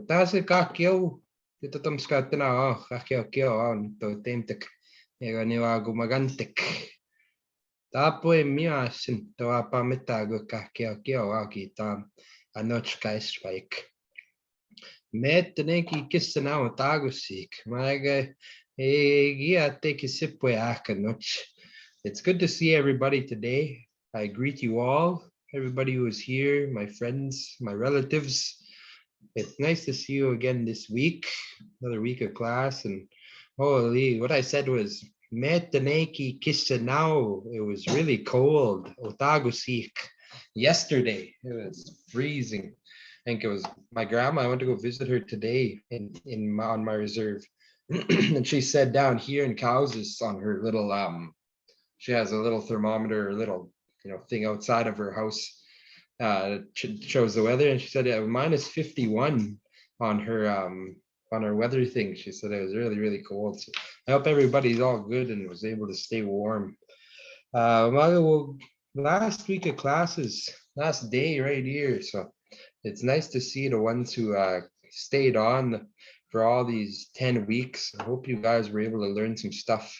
Tase kakyo. Ito tamskat na kakyo to temtek. Ega niwa gumagantek. Tapo miasin to apamitago kakyo kita anochka spike. Met neki kisana otagusik. Maga it's good to see everybody today. I greet you all, everybody who is here, my friends, my relatives. It's nice to see you again this week, another week of class. And holy, what I said was Metaneki Kisanao. It was really cold. Otagusik. Yesterday, it was freezing. I think it was my grandma. I went to go visit her today on my reserve. And she said down here in Cowses on her little she has a little thermometer, little thing outside of her house. Shows the weather, and she said minus 51 on her weather thing. She said it was really, really cold. So I hope everybody's all good and was able to stay warm. Well, last week of classes, last day right here. So it's nice to see the ones who stayed on for all these 10 weeks. I hope you guys were able to learn some stuff.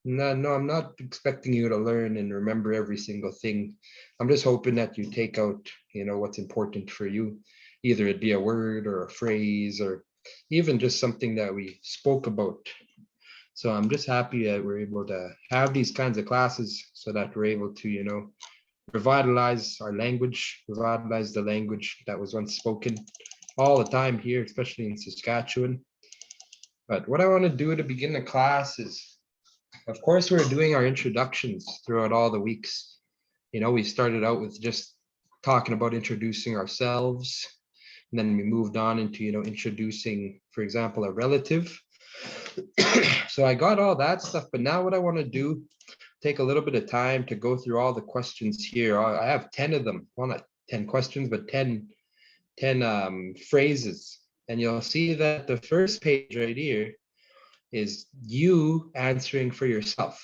No, I'm not expecting you to learn and remember every single thing. I'm just hoping that you take out, what's important for you. Either it be a word or a phrase or even just something that we spoke about. So I'm just happy that we're able to have these kinds of classes so that we're able to, revitalize our language, revitalize the language that was once spoken all the time here, especially in Saskatchewan. But what I want to do to begin the class is, of course, we're doing our introductions throughout all the weeks. We started out with just talking about introducing ourselves, and then we moved on into, introducing, for example, a relative. So I got all that stuff, but now what I want to do, take a little bit of time to go through all the questions here. I have 10 of them. Well, not 10 questions, but 10 phrases. And you'll see that the first page right here is you answering for yourself.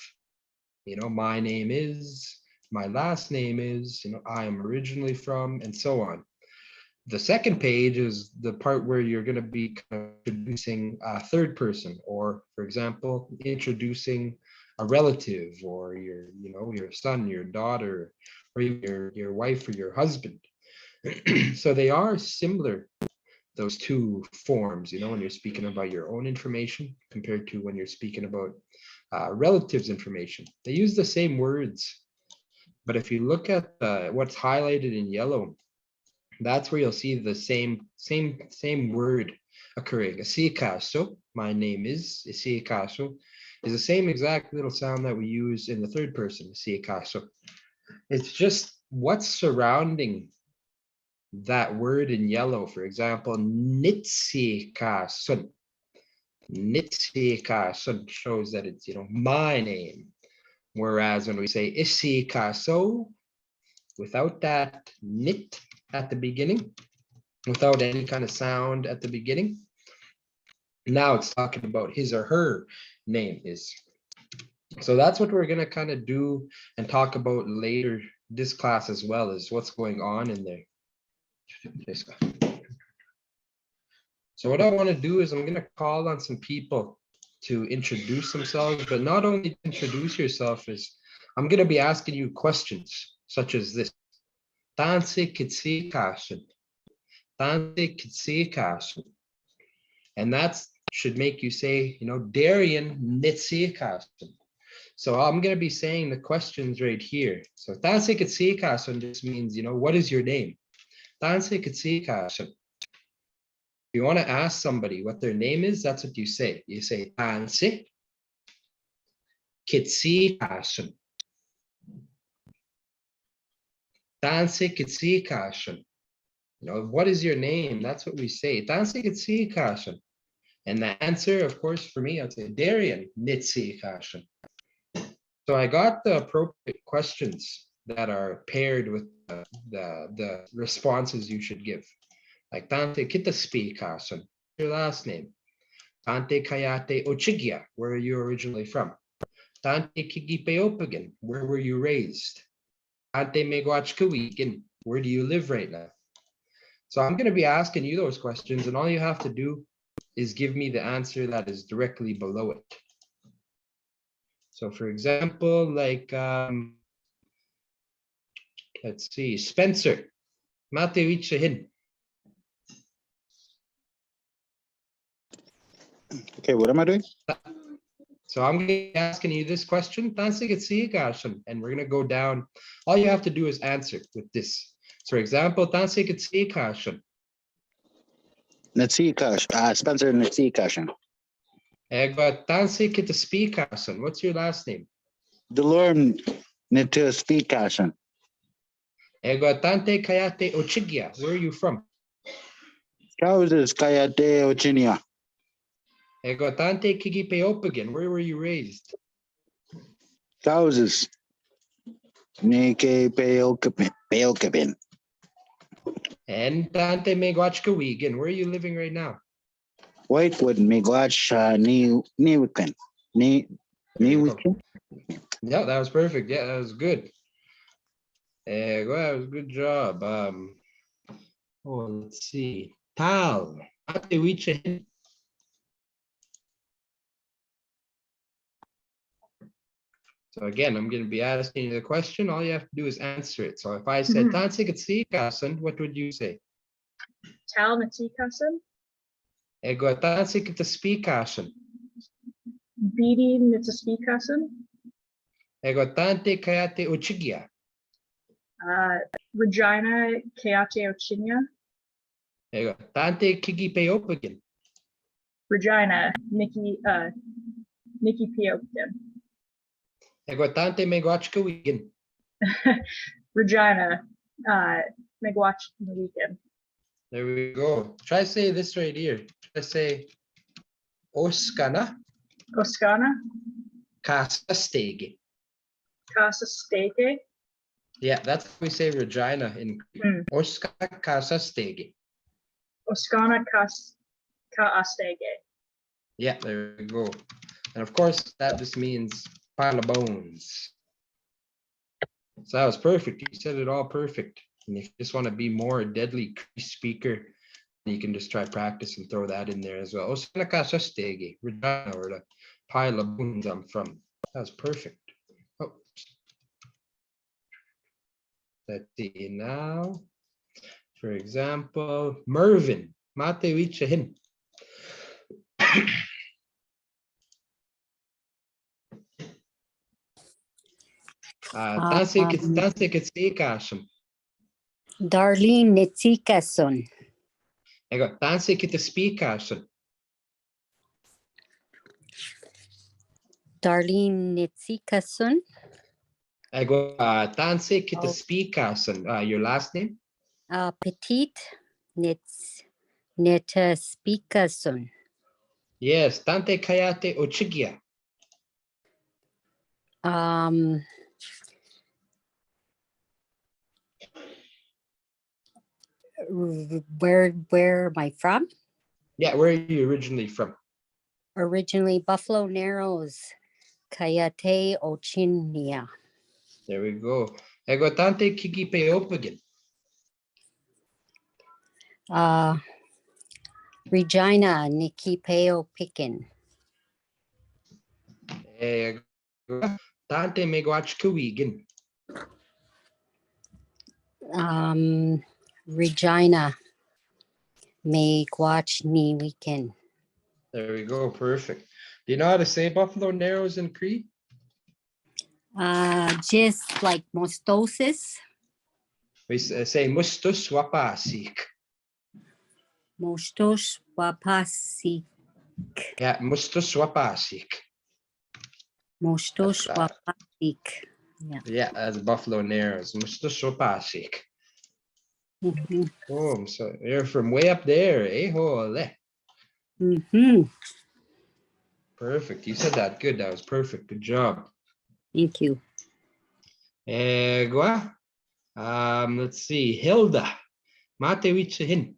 My name is, my last name is, I am originally from, and so on. The second page is the part where you're going to be introducing a third person, or for example, introducing a relative, or your son, your daughter, or your wife or your husband. So they are similar, those two forms, when you're speaking about your own information compared to when you're speaking about relatives information. They use the same words, but if you look at what's highlighted in yellow, that's where you'll see the same word occurring. Isikaso, my name is Isikaso, is the same exact little sound that we use in the third person, Isikaso. It's just what's surrounding that word in yellow. For example, Nitsikasun. Nitsikasun shows that it's, my name. Whereas when we say Isikaso, without that nit at the beginning, without any kind of sound at the beginning, now it's talking about his or her name is. So that's what we're going to kind of do and talk about later this class as well, is what's going on in there. So what I want to do is I'm going to call on some people to introduce themselves, but not only introduce yourself, is I'm going to be asking you questions such as this. Tanse kitsi kashin. Tanse kitsi kashin. And that should make you say, Darian nitsi kashin. So I'm going to be saying the questions right here. So Tanse kitsi kashin just means, what is your name? Tanse kitsi kashin. If you want to ask somebody what their name is, that's what you say. You say Tanse kitsi kashin. Tanse kitsi kashin. What is your name? That's what we say. Tanse kitsi kashin. And the answer, of course, for me, I'd say Darian nitsi kashin. So I got the appropriate questions that are paired with the responses you should give. Like Tante kitaspi kashin, your last name. Tante kayate ochigya, where are you originally from? Tante kigipeopagan, where were you raised? Ante megwachkawigan, where do you live right now? So I'm going to be asking you those questions, and all you have to do is give me the answer that is directly below it. So for example, like, let's see, Spencer, mate wichahin. Okay, what am I doing? So I'm going to be asking you this question, and we're going to go down. All you have to do is answer with this. So for example, Spencer Natsikashan. What's your last name? Delorm Nitaspikashan. Tante Kayate Ochigya. Where are you from? Trousers Kayate Ochinia. Tante Kigipeopagan. Where were you raised? Trousers Nike Peokabin. And Tante Megwachkawigan. Where are you living right now? Whitewood Migwach Niwikan. Niwikan. Yeah, that was perfect. Yeah, that was good. That was a good job. Let's see. Tal. So again, I'm going to be asking you the question. All you have to do is answer it. So if I said Tansikatikasan, what would you say? Tal Natikasan. Ego Tansikataspikasan. Bidi Nitaspikasan. Ego Tante Kayate Ochigya. Regina Kayate Ochinia. Ego Tante Kigipeopagan. Regina Nikki Piokin. Ego Tante Megwachkawigan. Regina Megwatch in the weekend. There we go. Try say this right here. Try say Oskana Oscana Kasastege. Casa Steke. Yeah, that's how we say Regina in Cree. Oskana Kasastege. Oscana Kaastege. Yeah, there we go. And of course, that just means pile of bones. So that was perfect. You said it all perfect. And if you just want to be more a deadly Cree speaker, you can just try practice and throw that in there as well. Osana Kasastege, Regina, or the pile of bones I'm from. That was perfect. Oh. Let's see now. For example, Mervin, Mate Wichahin. Darlene Nitsikason. I got Tansi Kitaspikason. Darlene Nitsikason. I got Tansi Kitaspikason. Your last name? Petite Nitaspikason. Yes, Tante Kayate Ochigya. Where am I from? Yeah, where are you originally from? Originally Buffalo Narrows, Kayate Ochinia. There we go. I got Tante Kigipeopagan. Regina Nikipeo Pikin. Tante Megwachkawigan. Regina Megwatch Ni Weekend. There we go. Perfect. Do you know how to say Buffalo Narrows in Cree? Just like mostosis. We say Mustus Wapasik. Mostos Wapasik. Yeah, Mustus Wapasik. Mostos Wapasik. Yeah, that's Buffalo Narrows. Mustus Wapasik. Oh, so you're from way up there, eh? Hole. Perfect. You said that good. That was perfect. Good job. Thank you. Let's see. Hilda. Mate Wichahin.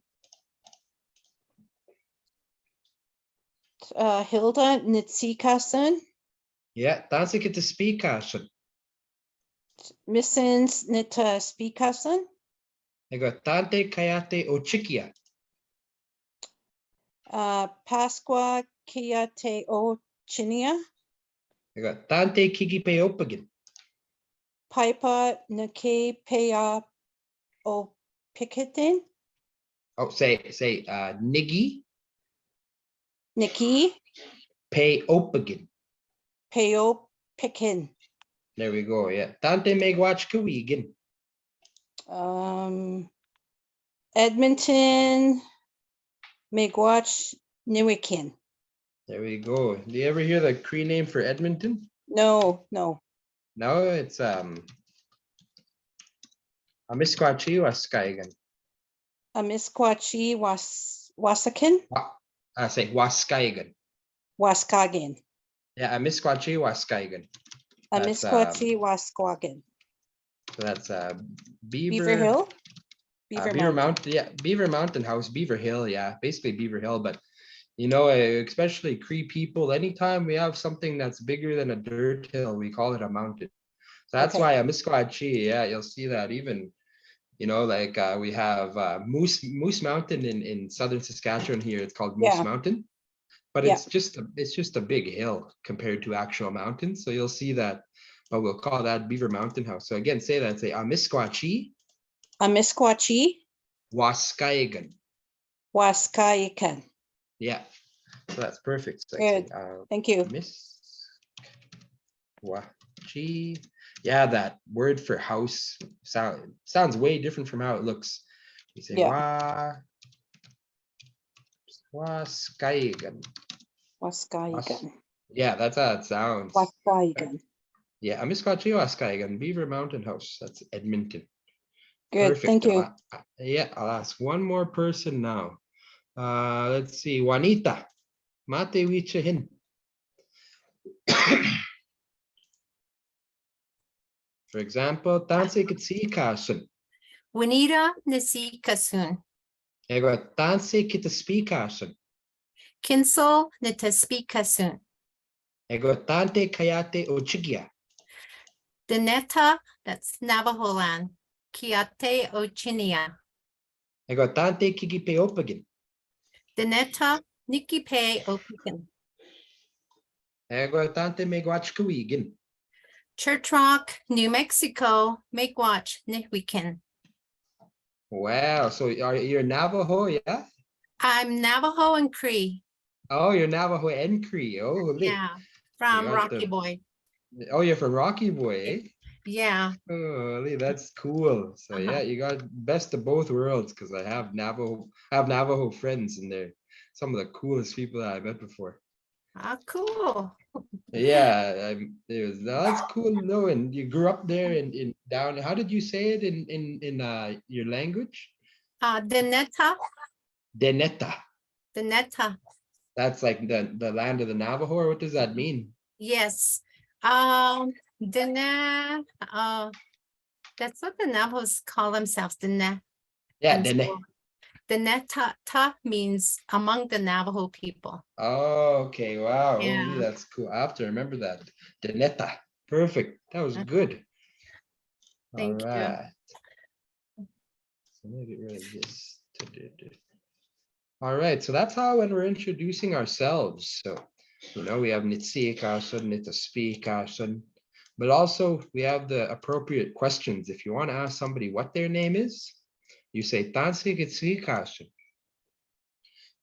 Hilda Nitsikason. Yeah, Tansi Kitaspikason. Missins Nitaspikason. I got Tante Kayate Ochikia. Pasqua Kia Te O Chinia, I got Tante Kigipeopagan. Pipa Nake Pea O Picketin, Oh, say Nigi Niki Peopagan. Peo Pickin. There we go. Yeah. Tante Megwatch Kuwigan. Edmonton Miigwech Newikin. There we go. Do you ever hear the Cree name for Edmonton? No. No, it's Amisquachi Waskaigan. Amisquachi Wasakin I say Waskaigan. Waskagan. Yeah, Amisquachi Waskaigan. That's, Amisquachi Wasquagan. So that's Beaver Hill? Beaver Mountain. Yeah, Beaver Mountain House, Beaver Hill. Yeah, basically Beaver Hill. But you know, especially Cree people, anytime we have something that's bigger than a dirt hill, we call it a mountain. So that's Okay. why Amisquachi. Yeah, you'll see that even. You know, like we have Moose Mountain in southern Saskatchewan here. It's called Moose Yeah. Mountain, but Yeah. it's just a big hill compared to actual mountains. So you'll see that, but we'll call that Beaver Mountain House. So again, say that. Say Amisquachi Amisquachi Waskaigan. Waskaikan. Yeah, so that's perfect. So Good. Thank you. Amisquachi. Yeah, that word for house sounds way different from how it looks. You say Waskaigan. Waskaikan. Yeah, that's how it sounds. Waskaikan. Yeah, Amisquachi Waskaigan, Beaver Mountain House. That's Edmonton. Good. Perfect. Thank you. I'll ask one more person now. Let's see, Juanita. Mate wichahin. For example, Tanse Kitsikasun. Juanita Nisikasun. Ego Tanse Kitaspikasun. Kinsel Nitaspikasun. Ego Tante Kayate Ochigia. Deneta, that's Navajo land. Kiate Ochinia. Ego Tante Kigipeopagin. Deneta Nikipe Opikan. Ego Tante Megwachkuigin. Church Rock, New Mexico, Miigwech Nihwikin. Wow, so you're Navajo, yeah? I'm Navajo and Cree. Oh, you're Navajo and Cree. Oh, Yeah, from got Rocky the- Boy. oh, you're from Rocky Boy, eh? Yeah. Oh, that's cool. So yeah, you got best of both worlds because I have Navajo friends and they're some of the coolest people that I met before. Ah, cool. Yeah, that's cool. No, and you grew up there in down. How did you say it in your language? Deneta. Deneta. Deneta. That's like the land of the Navajo, or what does that mean? Yes. Dene, that's what the Navajos call themselves, Dene. Yeah, And Dene. so Deneta means among the Navajo people. Oh, okay. Wow. Holy, Yeah. that's cool. I have to remember that. Deneta. Perfect. That was good. Thank you. All right. So let me get rid of this. All right. So that's how when we're introducing ourselves. So, you know, we have Nitsikasun, Nitaspikasun, but also we have the appropriate questions. If you want to ask somebody what their name is, you say Tansikitsikasun.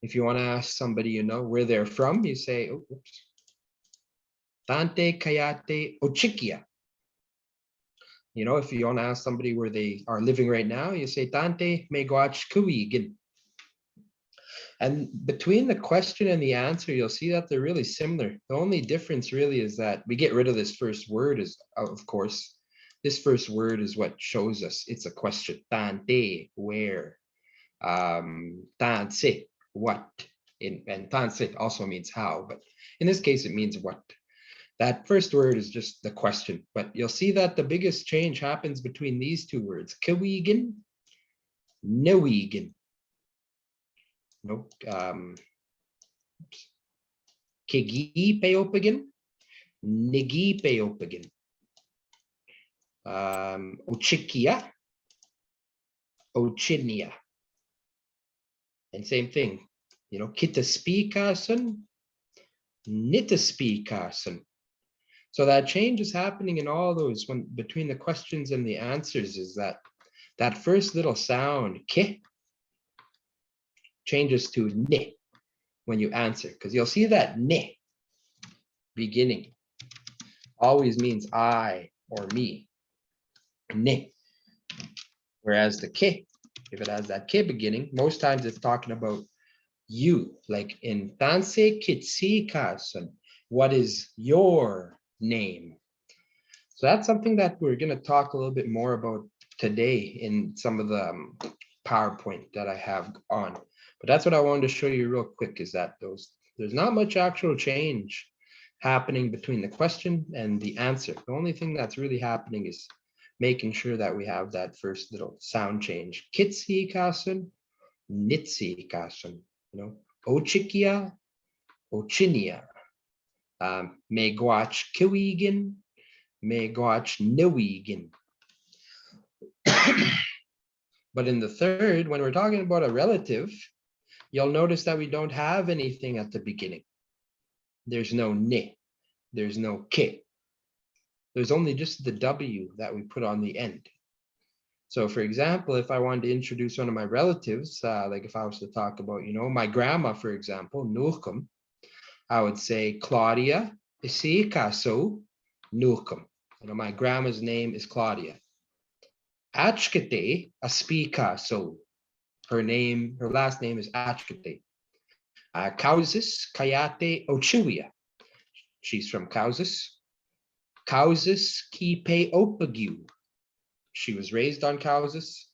If you want to ask somebody, you know, where they're from, you say, oh, oops, Tante Kayate Ochikia. You know, if you want to ask somebody where they are living right now, you say Tante Megwach Kuigin. And between the question and the answer, you'll see that they're really similar. The only difference really is that we get rid of this first word, is of course, this first word is what shows us it's a question. Tante, where? Tanse, what? And tanse also means how, but in this case, it means what. That first word is just the question, but you'll see that the biggest change happens between these two words, Kawigin, Newigin. Nope. Kigi peopagin, Nigi peopagin. Uchikia, Ochinia. And same thing, Kitaspikasan, Nitaspikasan. So that change is happening in all those when between the questions and the answers is that first little sound, ke, changes to ne when you answer, because you'll see that ne beginning always means I or me, ne. Whereas the ke, if it has that ke beginning, most times it's talking about you, like in Tanse Kitsikasan, what is your name? So that's something that we're going to talk a little bit more about today in some of the PowerPoint that I have on. But that's what I wanted to show you real quick is that there's not much actual change happening between the question and the answer. The only thing that's really happening is making sure that we have that first little sound change. Kitsikasan, Nitsikasan, Ochikia, Ochinia, Megwach Kiwigin, Megwach Newigin. But in the third, when we're talking about a relative, you'll notice that we don't have anything at the beginning. There's no ne, there's no ke. There's only just the W that we put on the end. So for example, if I wanted to introduce one of my relatives, like if I was to talk about, my grandma, for example, Nurkum, I would say Claudia Isikaso Nurkum. My grandma's name is Claudia. Achkete Aspikaso. Her last name is Achkete. Kausis Kayate Ochuia. She's from Kausis. Kausis Kipe Opagu. She was raised on Kausis.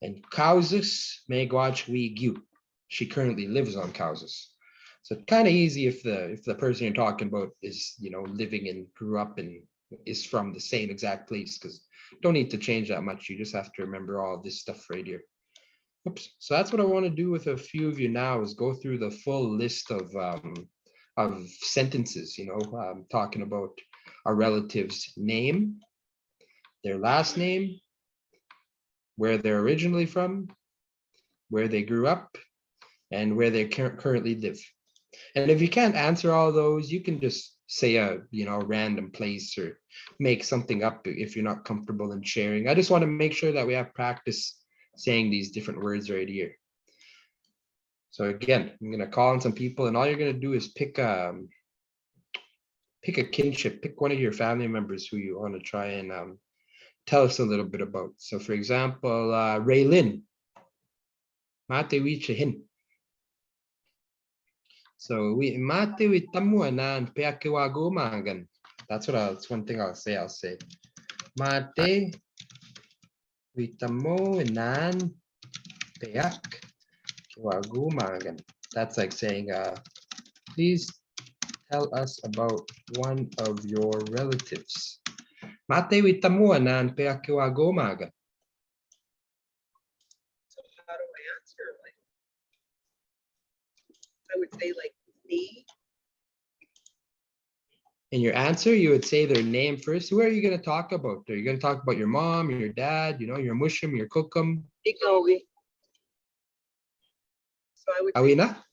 And Kausis Megwach Wigyu. She currently lives on Kausis. So it's kind of easy if the person you're talking about is, living and grew up and is from the same exact place, because you don't need to change that much. You just have to remember all this stuff right here. Oops. So that's what I want to do with a few of you now is go through the full list of sentences, talking about a relative's name, their last name, where they're originally from, where they grew up, and where they currently live. And if you can't answer all those, you can just say a random place or make something up if you're not comfortable in sharing. I just want to make sure that we have practice saying these different words right here. So again, I'm going to call on some people, and all you're going to do is pick a kinship, pick one of your family members who you want to try and tell us a little bit about. So for example, Raylin, Mate Wichahin. So we Mate Witamuanan Peakiwagumagan. That's one thing I'll say. I'll say Mate Witamuanan Peakiwagumagan. That's like saying, please tell us about one of your relatives. Mate Witamuanan Peakiwagumagan. So how do I answer? Like, I would say like me. In your answer, you would say their name first. Who are you going to talk about? Are you going to talk about your mom, your dad, your mushum, your cookum? Ikawi. So I would say Awina?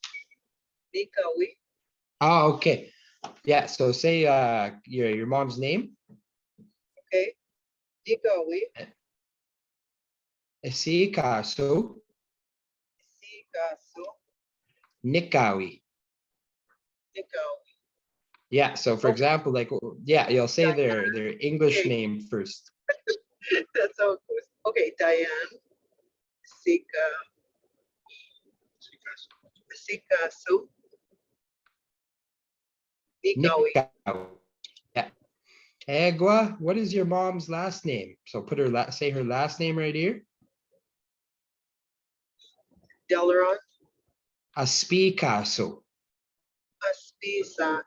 Ikawi. Oh, okay. Yeah, so say your mom's name. Okay. Ikawi. Esikaso Sikaso. Nikawi. Ikawi. Yeah, so for example, you'll say their English Okay. name first. That's how it goes. Okay, Diane. Sikaso. Ikawi. Nikawi. Yeah. Egwa, what is your mom's last name? So say her last name right here. Delaron. Aspikaso. Aspisa.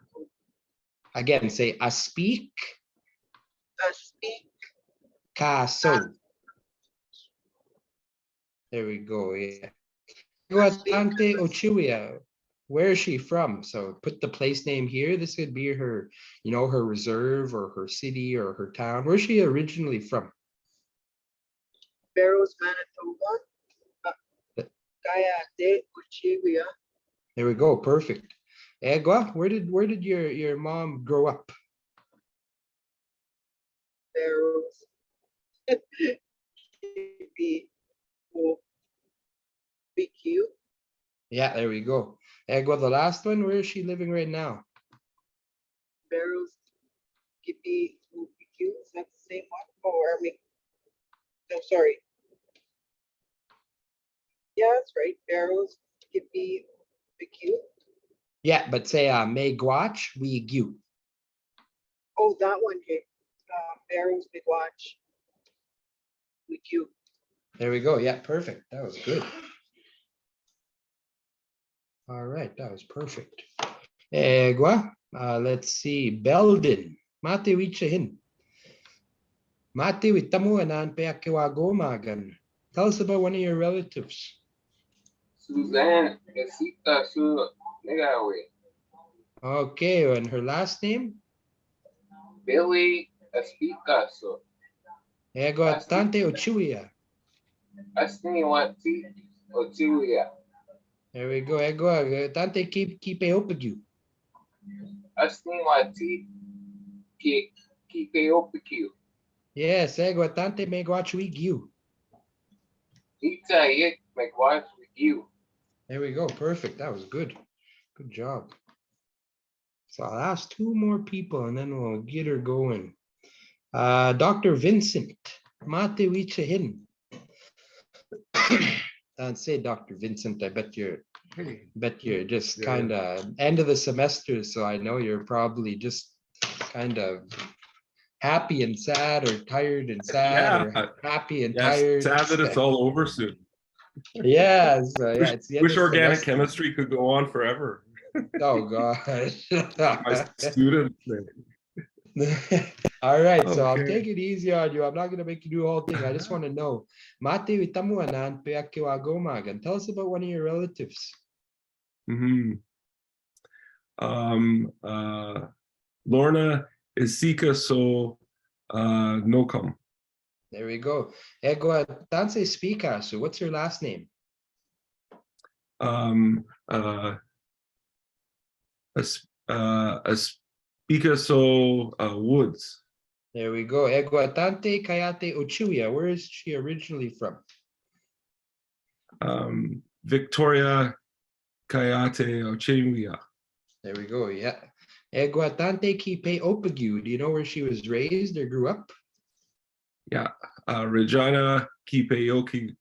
Again, say aspik Aspik. caso. There we go. Yeah. Guatante Ochuia. Where is she from? So put the place name here. This could be her, her reserve or her city or her town. Where's she originally from? Barrows, Manitoba. Kayate, Ochiwia. There we go. Perfect. Egwa, where did your mom grow up? Barrows. Kipi, BQ. Yeah, there we go. Egwa, the last one, where is she living right now? Barrows, Kipi, BQ. Is that the same one? Oh, are we? No, sorry. Yeah, that's right. Barrows, Kipi, BQ. Yeah, but say me guach we gu. Oh, that one, Jake. Barrows, Big Watch. BQ. There we go. Yeah, perfect. That was good. All right, that was perfect. Egwa, let's see. Belden. Mate wichahin. Mate witamu anan peakewago magan. Tell us about one of your relatives. Suzanne Esita Su Negawe. Okay, and her last name? Billy Espicaso. Egwa tante ochuya. Asniwati Otuya. There we go. Egwa tante keep opegu. Asniwati Kikeopiku. Yes, egwa tante me guachu gu. Ita Yik McWatch with you. There we go. Perfect. That was good. Good job. So I'll ask two more people and then we'll get her going. Dr. Vincent. Mate wichahin. And say Dr. Vincent, I bet you're just kind of end of the semester, so I know you're probably just kind of happy and sad, or tired and sad, or happy and tired. Sad that it's all over soon. Yeah, so yeah, it's the end Wish of organic semester. chemistry could go on forever. Oh gosh. My students. All right, so I'll Okay. take it easy on you. I'm not going to make you do the whole thing. I just want to know. Mate witamuanan peakewagomagan. Tell us about one of your relatives. Lorna Isika so Nocum. There we go. Egwa Tanse Spika. So what's her last name? Spika so Woods. There we go. Egwa Tante Kayate Ochuya. Where is she originally from? Victoria Kayate Ochelia. There we go. Yeah. Egwa Tante Kipe Opagu. Do you know where she was raised or grew up? Yeah. Regina Kipeoki,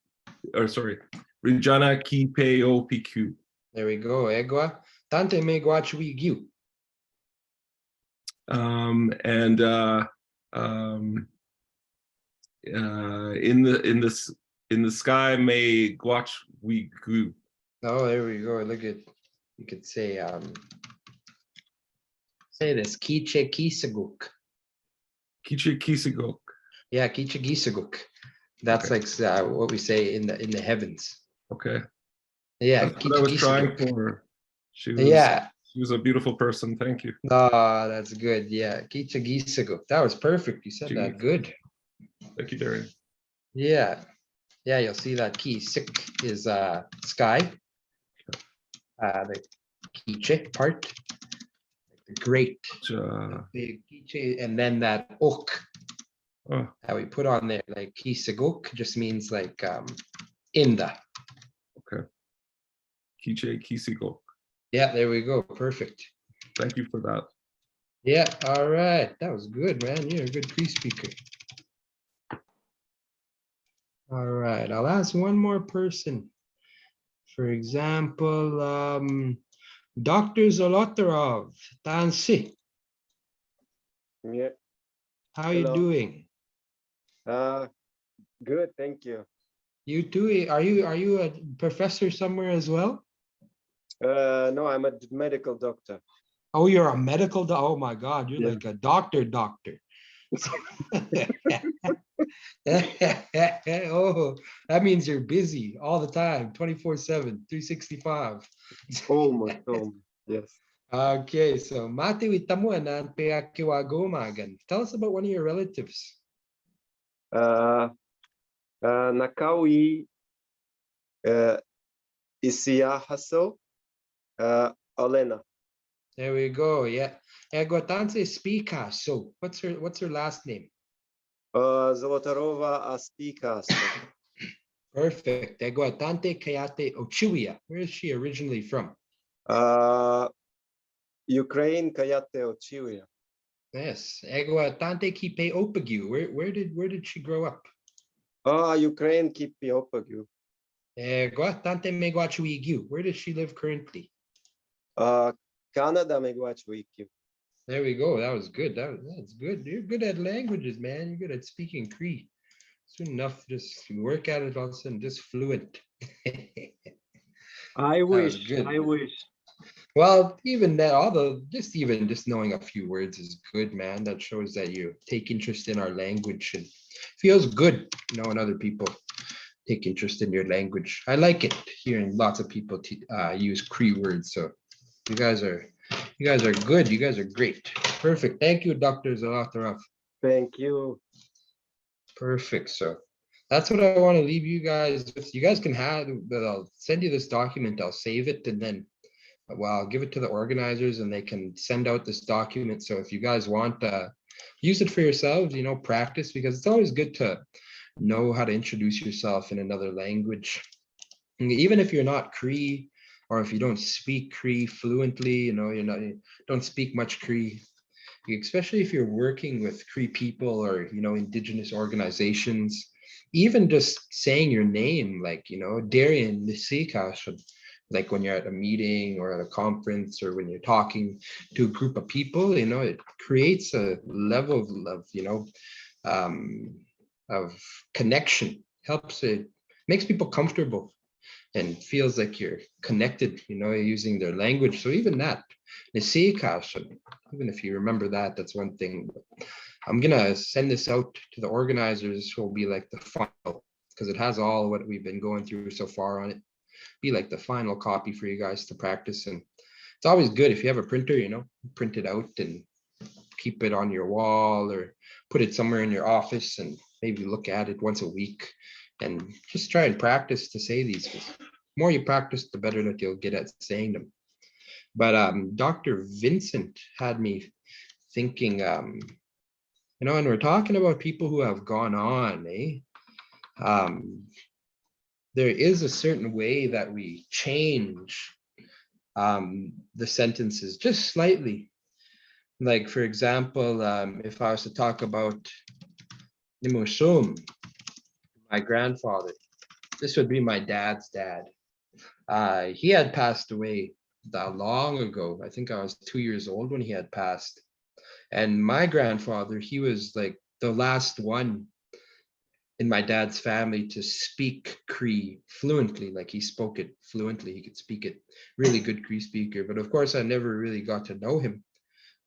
or sorry, Regina Kipeopiku. There we go. Egwa Tante Megwachuigu. In the sky may watch we grew. Oh, there we go. Look at, you could say this Kiche Kisaguk. Kiche Kisigok. Yeah, Kiche Kisaguk. That's Okay. like what we say in the heavens. Okay. Yeah, That's what I was Kiche trying Kisaguk. for. She was a beautiful person. Thank you. Oh, that's good. Yeah, Kiche Kisaguk. That was perfect. You said that good. Thank you, Darian. Yeah. Yeah, you'll see that key sik is sky. The kiche part, the great, the kiche, and then that ok that we put on there, like kisagok, just means like in the. Okay. Kiche Kisigok. Yeah, there we go. Perfect. Thank you for that. Yeah. All right. That was good, man. You're a good Cree speaker. All right. I'll ask one more person. For example, Dr. Zolotarov, Tansi. Yeah. How you Hello. doing? Good, thank you. You too. Are you a professor somewhere as well? No, I'm a medical doctor. Oh, you're a medical oh my God, you're Yeah. like a doctor. Oh, that means you're busy all the time, 24/7, 365. Almost, yes. Okay, so Mate witamuanan peakewagomagan. Tell us about one of your relatives. Nakawi Isiahaso Olena. There we go. Yeah. Eguatante speaker. So what's her last name? Zolotarova Aspikas. Perfect. Eguatante Kayate Ochiwia. Where is she originally from? Ukraine Kayate Ochiwia. Yes. Eguatante Kipe Opagu. Where did she grow up? Ukraine Kipi Opagu. Eguatante Meguachuigu. Where does she live currently? Canada Megwachwiki. There we go. That was good. That's good. You're good at languages, man. You're good at speaking Cree. Soon enough, just work at it all of a sudden, just fluent. I was good. wish. Well, even that, just knowing a few words is good, man. That shows that you take interest in our language and feels good knowing other people take interest in your language. I like it hearing lots of people use Cree words. So you guys are good. You guys are great. Perfect. Thank you, Dr. Zalatarov. Thank you. Perfect. So that's what I want to leave you guys with. You guys can have, I'll send you this document. I'll save it and then, well, I'll give it to the organizers and they can send out this document. So if you guys want to use it for yourselves, practice, because it's always good to know how to introduce yourself in another language. And even if you're not Cree, or if you don't speak Cree fluently, you don't speak much Cree, especially if you're working with Cree people or, indigenous organizations, even just saying your name, like, Darian Nisika, like when you're at a meeting or at a conference or when you're talking to a group of people, it creates a level of connection, makes people comfortable and feels like you're connected, using their language. So even that, even if you remember that, that's one thing. I'm gonna send this out to the organizers who will be like the final, because it has all what we've been going through so far on it. Be like the final copy for you guys to practice. And it's always good if you have a printer, print it out and keep it on your wall or put it somewhere in your office and maybe look at it once a week and just try and practice to say these. The more you practice, the better that you'll get at saying them. But Dr. Vincent had me thinking, and we're talking about people who have gone on, there is a certain way that we change the sentences just slightly. Like, for example, if I was to talk about Nimosum, my grandfather, this would be my dad's dad. He had passed away that long ago. I think I was 2 years old when he had passed. And my grandfather, he was like the last one in my dad's family to speak Cree fluently. Like, he spoke it fluently. He could speak it, really good Cree speaker. But of course, I never really got to know him.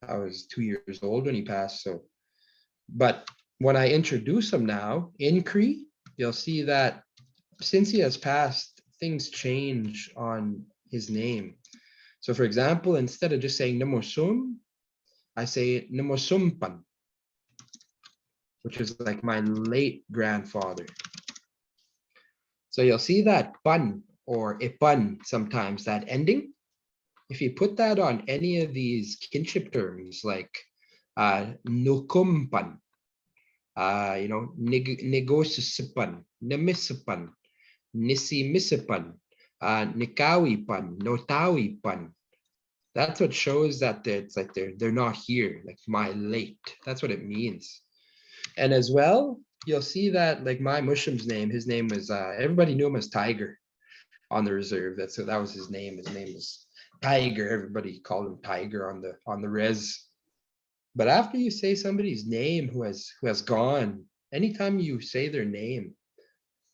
I was 2 years old when he passed. But when I introduce him now in Cree, you'll see that since he has passed, things change on his name. So for example, instead of just saying Namosum, I say Namosumpan, which is like my late grandfather. So you'll see that pan or ipan sometimes, that ending. If you put that on any of these kinship terms like nukumpan, negosisipan, nemisipan, nisimisipan, nikawipan, notawipan, that's what shows that it's like they're not here, like my late. That's what it means. And as well, you'll see that like my Mushum's name, his name was everybody knew him as Tiger on the reserve. That was his name. His name was Tiger. Everybody called him Tiger on the res. But after you say somebody's name who has gone, anytime you say their name,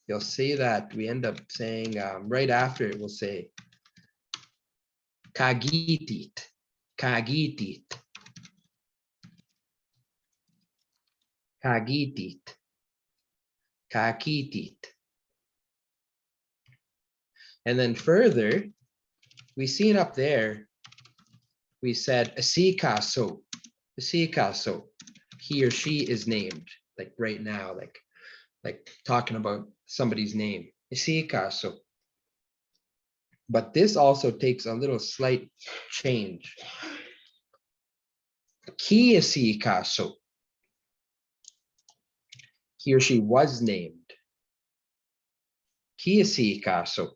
you'll say that we end up saying right after it, we'll say Kagitit, Kagitit, Kagitit, Kakitit. And then further, we seen up there, we said Asikaso, Asikaso, he or she is named, like right now, like like talking about somebody's name. Isikaso. But this also takes a little slight change. Ki isikaso. He or she was named. Ki isikaso.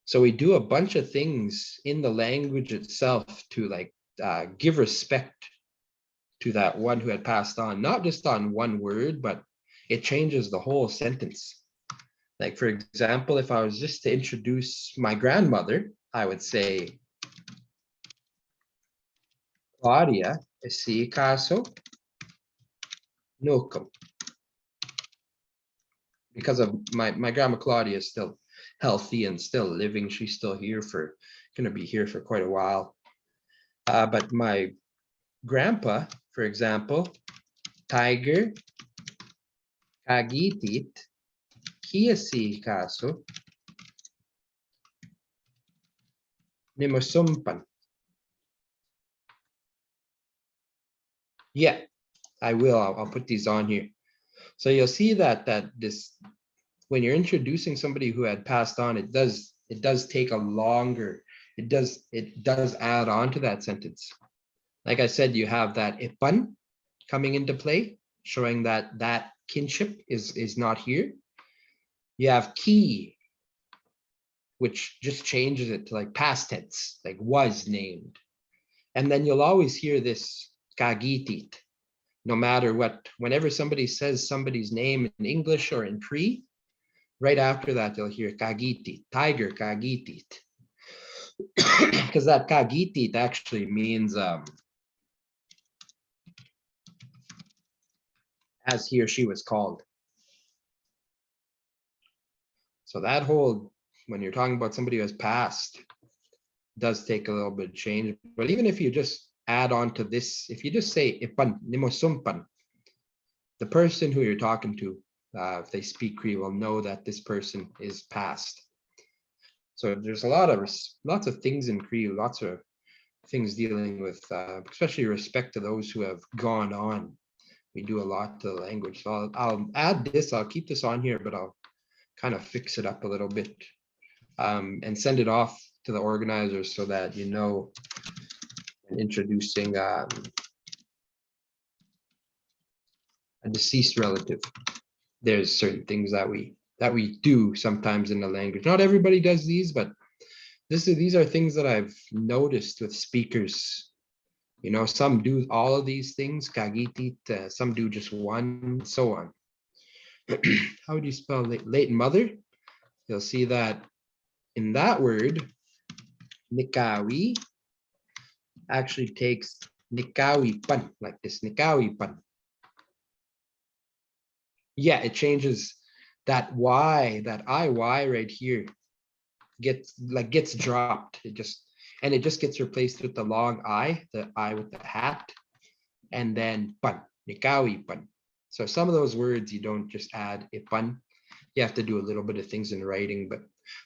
So we do a bunch of things in the language itself to like give respect to that one who had passed on, not just on one word, but it changes the whole sentence. Like, for example, if I was just to introduce my grandmother, I would say, Claudia, esi caso, nocum. Because of my grandma Claudia is still healthy and still living. She's still here gonna be here for quite a while. But my grandpa, for example, Tiger, Kagitit, Kiasi Kaso, Nimosumpan. Yeah, I will. I'll put these on here. So you'll see that this, when you're introducing somebody who had passed on, it does take a longer, it does add on to that sentence. Like I said, you have that ipan coming into play, showing that that kinship is not here. You have ki, which just changes it to like past tense, like was named. And then you'll always hear this kagitit, no matter what. Whenever somebody says somebody's name in English or in Cree, right after that, you'll hear kagitit, tiger kagitit. Because that kagitit actually means as he or she was called. So that whole, when you're talking about somebody who has passed, does take a little bit of change. But even if you just add on to this, if you just say ipan nimosumpan, the person who you're talking to, if they speak Cree, will know that this person is passed. So there's lots of things in Cree, lots of things dealing with, especially respect to those who have gone on. We do a lot to the language. So I'll add this, I'll keep this on here, but I'll kind of fix it up a little bit and send it off to the organizers so that you know, introducing a deceased relative, there's certain things that we do sometimes in the language. Not everybody does these, but these are things that I've noticed with speakers. You know, some do all of these things, kagitit, some do just one, so on. How would you spell late mother? You'll see that in that word, nikawi actually takes nikawi pan, like this, nikawi pan. Yeah, it changes that Y, that IY right here gets dropped. It just gets replaced with the long I, the I with the hat, and then pan, nikawi pan. So some of those words you don't just add ipan. You have to do a little bit of things in writing, but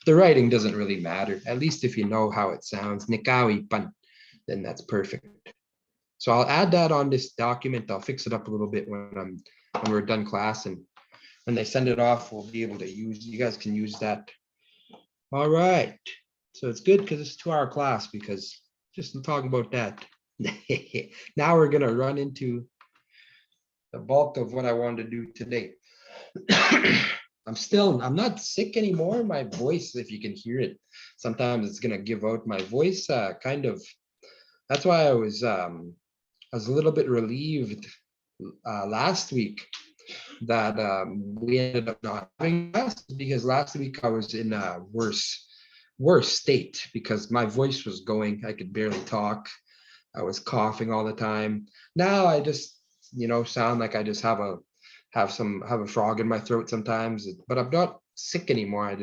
the writing doesn't really matter. At least if you know how it sounds, nikawi pan, then that's perfect. So I'll add that on this document. I'll fix it up a little bit when we're done class, and when they send it off, we'll be able to use, you guys can use that. All right. So it's good because it's a 2-hour class, because just talking about that. Now we're gonna run into the bulk of what I wanted to do today. I'm not sick anymore. My voice, if you can hear it, sometimes it's gonna give out. My voice kind of, that's why I was a little bit relieved last week that we ended up not having class, because last week I was in a worse state because my voice was going. I could barely talk. I was coughing all the time. Now I just, sound like I just have a frog in my throat sometimes, but I'm not sick anymore.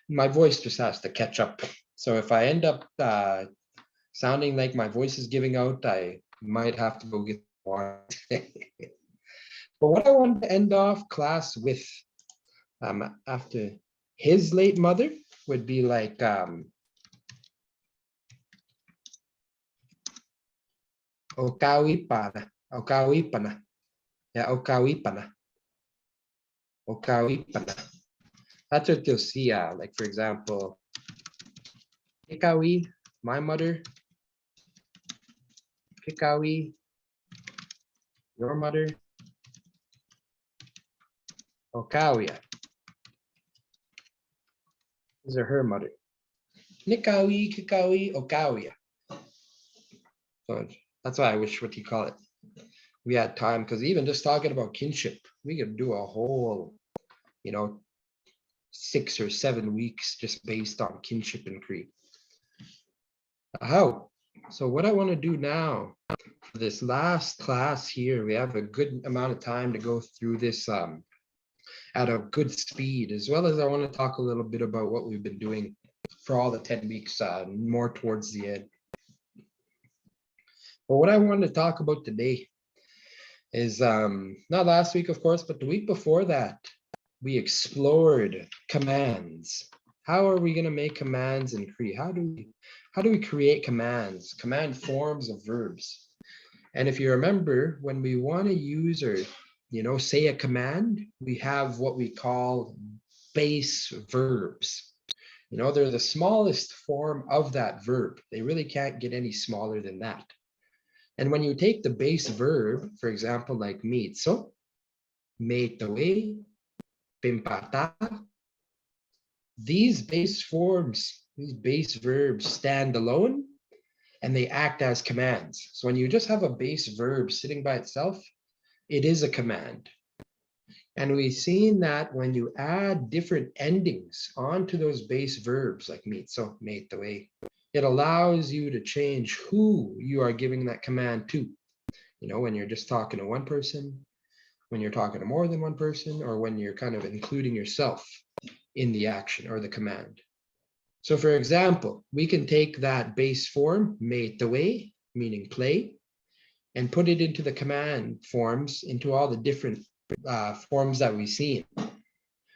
My voice just has to catch up. So if I end up sounding like my voice is giving out, I might have to go get water. But what I wanted to end off class with, after his late mother, would be like Okawipana. Yeah, Okawipana. Okawi pana. That's what you'll see. Like for example, Ikawi, my mother. Kikawi, your mother. Okawia. These are her mother. Nikawi, Kikawi, Okawia. So that's why I wish what you call it. We had time because even just talking about kinship, we could do a whole, 6 or 7 weeks just based on kinship and Cree. How? So what I want to do now for this last class here, we have a good amount of time to go through this at a good speed, as well as I want to talk a little bit about what we've been doing for all the 10 weeks, more towards the end. But what I wanted to talk about today is not last week, of course, but the week before that, we explored commands. How are we going to make commands in Cree? How do we create commands, command forms of verbs? And if you remember, when we want to use or say a command, we have what we call base verbs. They're the smallest form of that verb. They really can't get any smaller than that. And when you take the base verb, for example, like mitso, meitoe, pimpata, these base forms, these base verbs stand alone and they act as commands. So when you just have a base verb sitting by itself, it is a command. And we've seen that when you add different endings onto those base verbs like mitso, meitoe, it allows you to change who you are giving that command to. When you're just talking to one person, when you're talking to more than one person, or when you're kind of including yourself in the action or the command. So for example, we can take that base form, meitoe, meaning play, and put it into the command forms, into all the different forms that we've seen.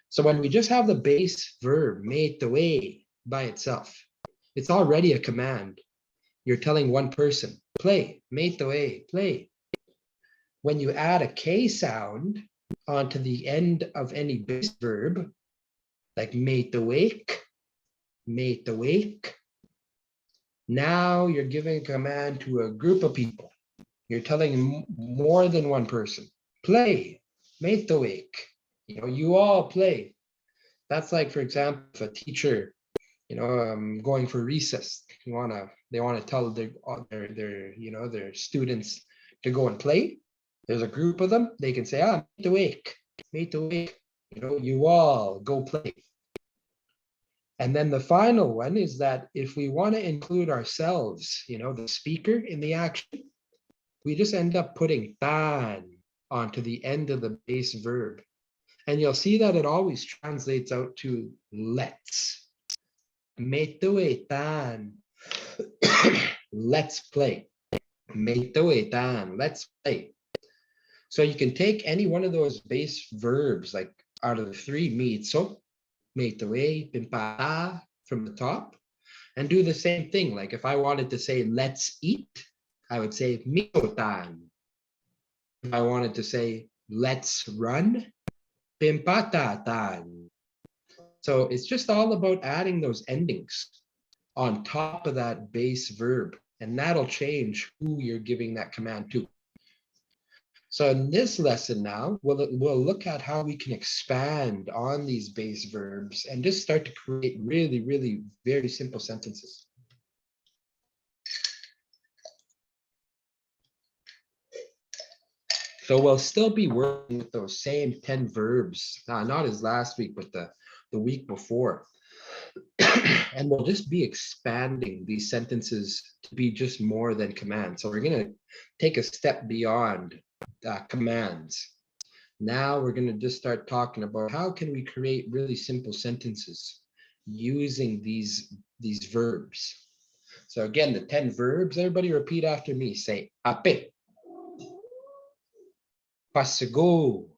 So when we just have the base verb, meitoe, by itself, it's already a command. You're telling one person, play, meitoe, play. When you add a K sound onto the end of any base verb, like meitoek, now you're giving a command to a group of people. You're telling more than one person, play, meitoek. You all play. That's like, for example, if a teacher, going for recess, they want to tell their students to go and play. There's a group of them. They can say, meitoek. You all go play. And then the final one is that if we want to include ourselves, the speaker in the action, we just end up putting tan onto the end of the base verb. And you'll see that it always translates out to let's. Meitoe tan. Let's play. Meitoe tan. Let's play. So you can take any one of those base verbs, like out of the 3, mitso, meitoe, pimpata, from the top, and do the same thing. Like if I wanted to say let's eat, I would say mitotan. If I wanted to say let's run, pimpatatan. So it's just all about adding those endings on top of that base verb, and that'll change who you're giving that command to. So in this lesson now, we'll look at how we can expand on these base verbs and just start to create really, really very simple sentences. So we'll still be working with those same 10 verbs, not as last week, but the week before. And we'll just be expanding these sentences to be just more than commands. So we're going to take a step beyond commands. Now we're going to just start talking about how can we create really simple sentences using these verbs. So again, the 10 verbs, everybody repeat after me. Say ape, pasigo,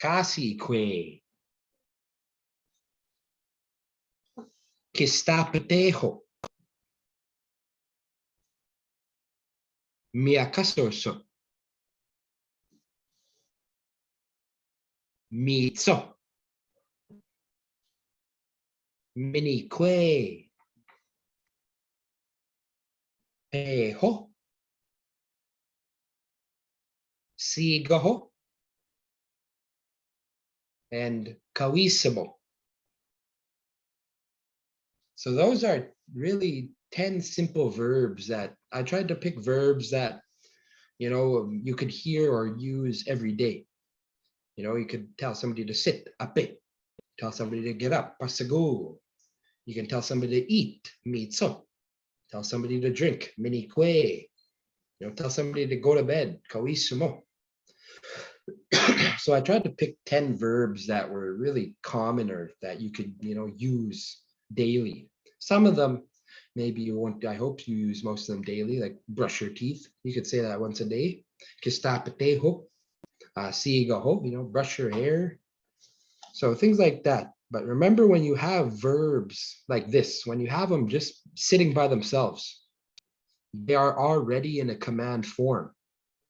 casique, kistapetejo, miacasoso, Mitso. Mini kwe. Peho. Sigaho. And kawisimo. So those are really 10 simple verbs that I tried to pick verbs that, you could hear or use every day. You could tell somebody to sit, ape. Tell somebody to get up, pasago. You can tell somebody to eat, mitso. Tell somebody to drink, mini kwe. Tell somebody to go to bed, kawisimo. So I tried to pick 10 verbs that were really common or that you could, use daily. Some of them, maybe you won't, I hope you use most of them daily, like brush your teeth. You could say that once a day. Kistapateho, sigaho, brush your hair. So things like that. But remember, when you have verbs like this, when you have them just sitting by themselves, they are already in a command form.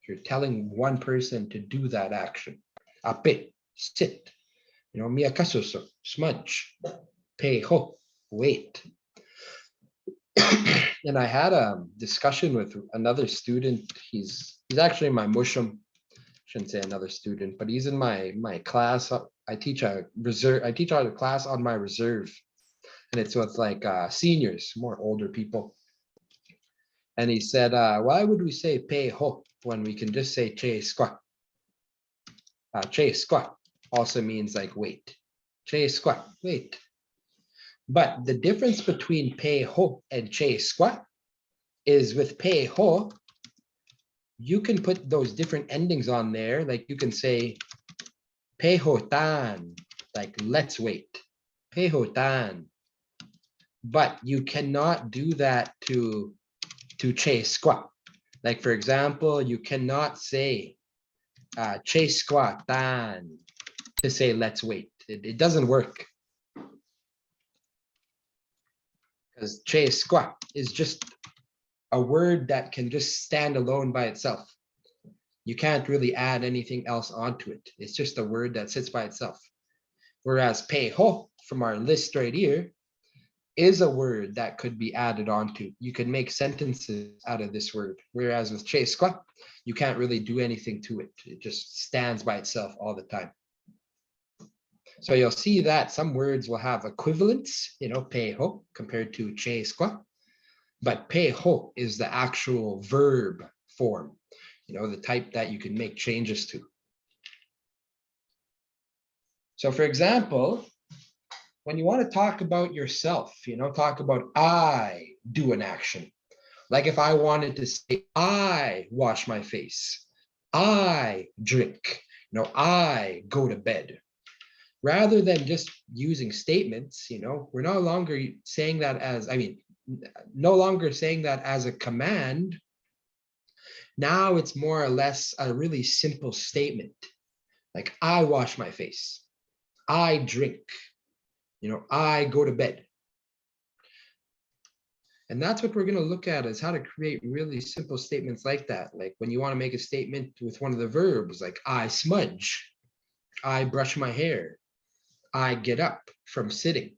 You're telling one person to do that action. Ape, sit. Miyakasuso, smudge. Peho, wait. And I had a discussion with another student. He's actually my mushum. Shouldn't say another student, but he's in my class. I teach a class on my reserve, and it's with like seniors, more older people. And he said, why would we say peho when we can just say che squat? Che squat also means like wait. Che squat, wait. But the difference between peho and che squat is with peho, you can put those different endings on there. Like you can say peho tan, like let's wait. Peho tan. But you cannot do that to che squat. Like for example, you cannot say che squat tan to say let's wait. It doesn't work. Because che squat is just a word that can just stand alone by itself. You can't really add anything else onto it. It's just a word that sits by itself. Whereas peho from our list right here is a word that could be added onto. You can make sentences out of this word. Whereas with che squat, you can't really do anything to it. It just stands by itself all the time. So you'll see that some words will have equivalents, peho compared to che squat. But peho is the actual verb form, the type that you can make changes to. So for example, when you want to talk about yourself, talk about I do an action. Like if I wanted to say, I wash my face, I drink, I go to bed. Rather than just using statements, we're no longer saying that as, no longer saying that as a command. Now it's more or less a really simple statement. Like I wash my face, I drink, I go to bed. And that's what we're going to look at, is how to create really simple statements like that. Like when you want to make a statement with one of the verbs, like I smudge, I brush my hair, I get up from sitting.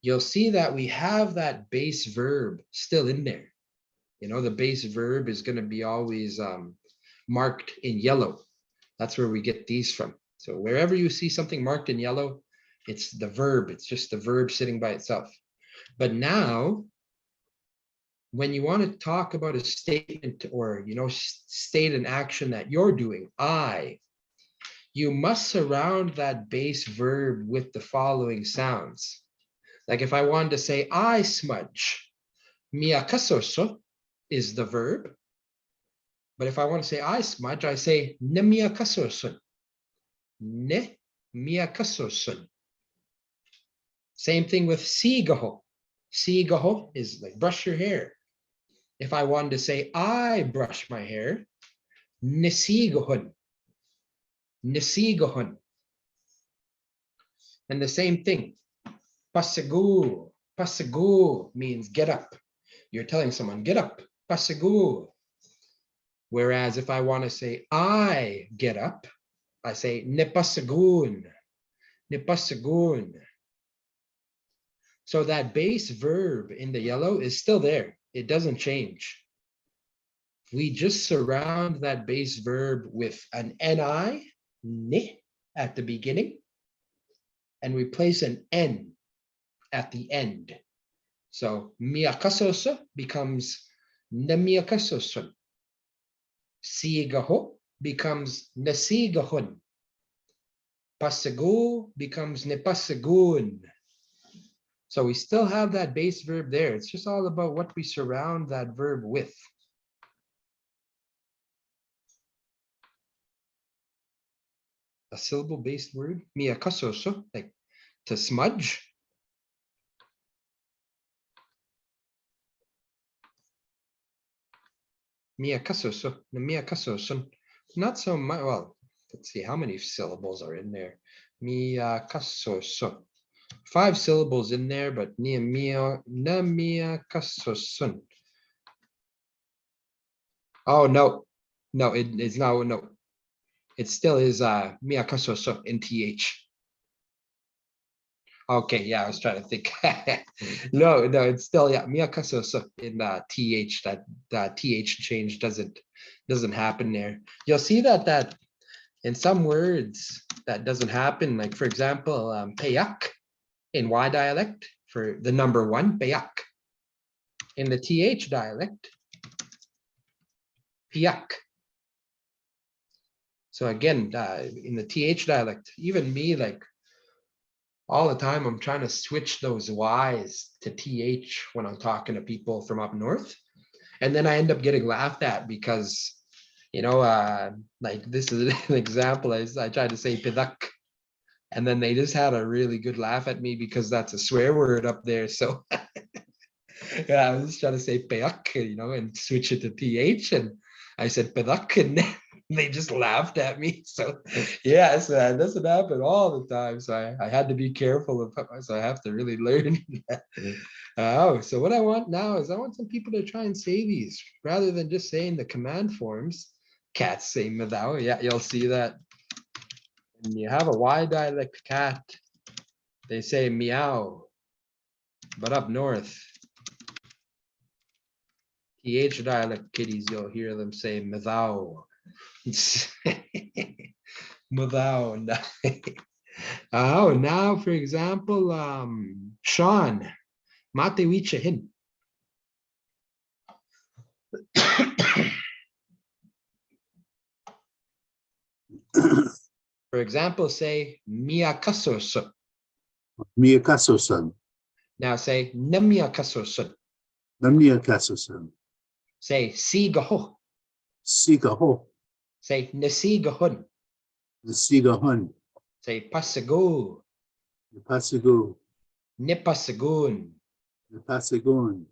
You'll see that we have that base verb still in there. The base verb is going to be always marked in yellow. That's where we get these from. So wherever you see something marked in yellow, it's the verb. It's just the verb sitting by itself. But now, when you want to talk about a statement or, state an action that you're doing, you must surround that base verb with the following sounds. Like if I wanted to say, I smudge, miyakasoso is the verb. But if I want to say I smudge, I say ne miyakasosun. Ne miyakasosun. Same thing with sigaho. Sigaho is like brush your hair. If I wanted to say I brush my hair, nesigohun. Nesigohun. And the same thing. Pasagu. Pasagu means get up. You're telling someone, get up. Pasagu. Whereas if I want to say I get up, I say nepasagun, nepasagun. So that base verb in the yellow is still there. It doesn't change. We just surround that base verb with an ni, ni, at the beginning, and we place an n at the end. So miakasosa becomes nemiakasosun. Sigaho becomes nesigahun. Pasago becomes nepasagun. So we still have that base verb there. It's just all about what we surround that verb with. A syllable-based word, miakasoso, like to smudge. Miakasoso, miakasoson. Not so much. Well, let's see how many syllables are in there. Miakasoso. 5 syllables in there, but miakasoson. Oh no, no, it's not. No, it still is miakasoso in th. Okay, yeah, I was trying to think. No, it's still, yeah, miakasoso in th. That th change doesn't happen there. You'll see that in some words that doesn't happen. Like for example, payak in Y dialect for the number 1, payak. In the th dialect, piak. So again, in the th dialect, even me, like all the time, I'm trying to switch those Y's to th when I'm talking to people from up north. And then I end up getting laughed at because, like this is an example. I tried to say pidak, and then they just had a really good laugh at me because that's a swear word up there. So yeah, I was just trying to say peyak, and switch it to th, and I said pedak, and they just laughed at me. So yes, that doesn't happen all the time. So I had to be careful of, so I have to really learn. So what I want now is I want some people to try and say these rather than just saying the command forms. Cats say meow. Yeah, you'll see that. When you have a Y dialect cat, they say meow. But up north, th dialect kitties, you'll hear them say meow. Meow. Oh, now for example, Sean, mate wicha hin. For example, say miakasoso. Miakasosan. Now say namiakasoso. Namiakasosan. Say sigaho. Sigaho. Say nasigahun. Nasigahun. Say pasago. Napasigo. Nipasagun. Napasigun.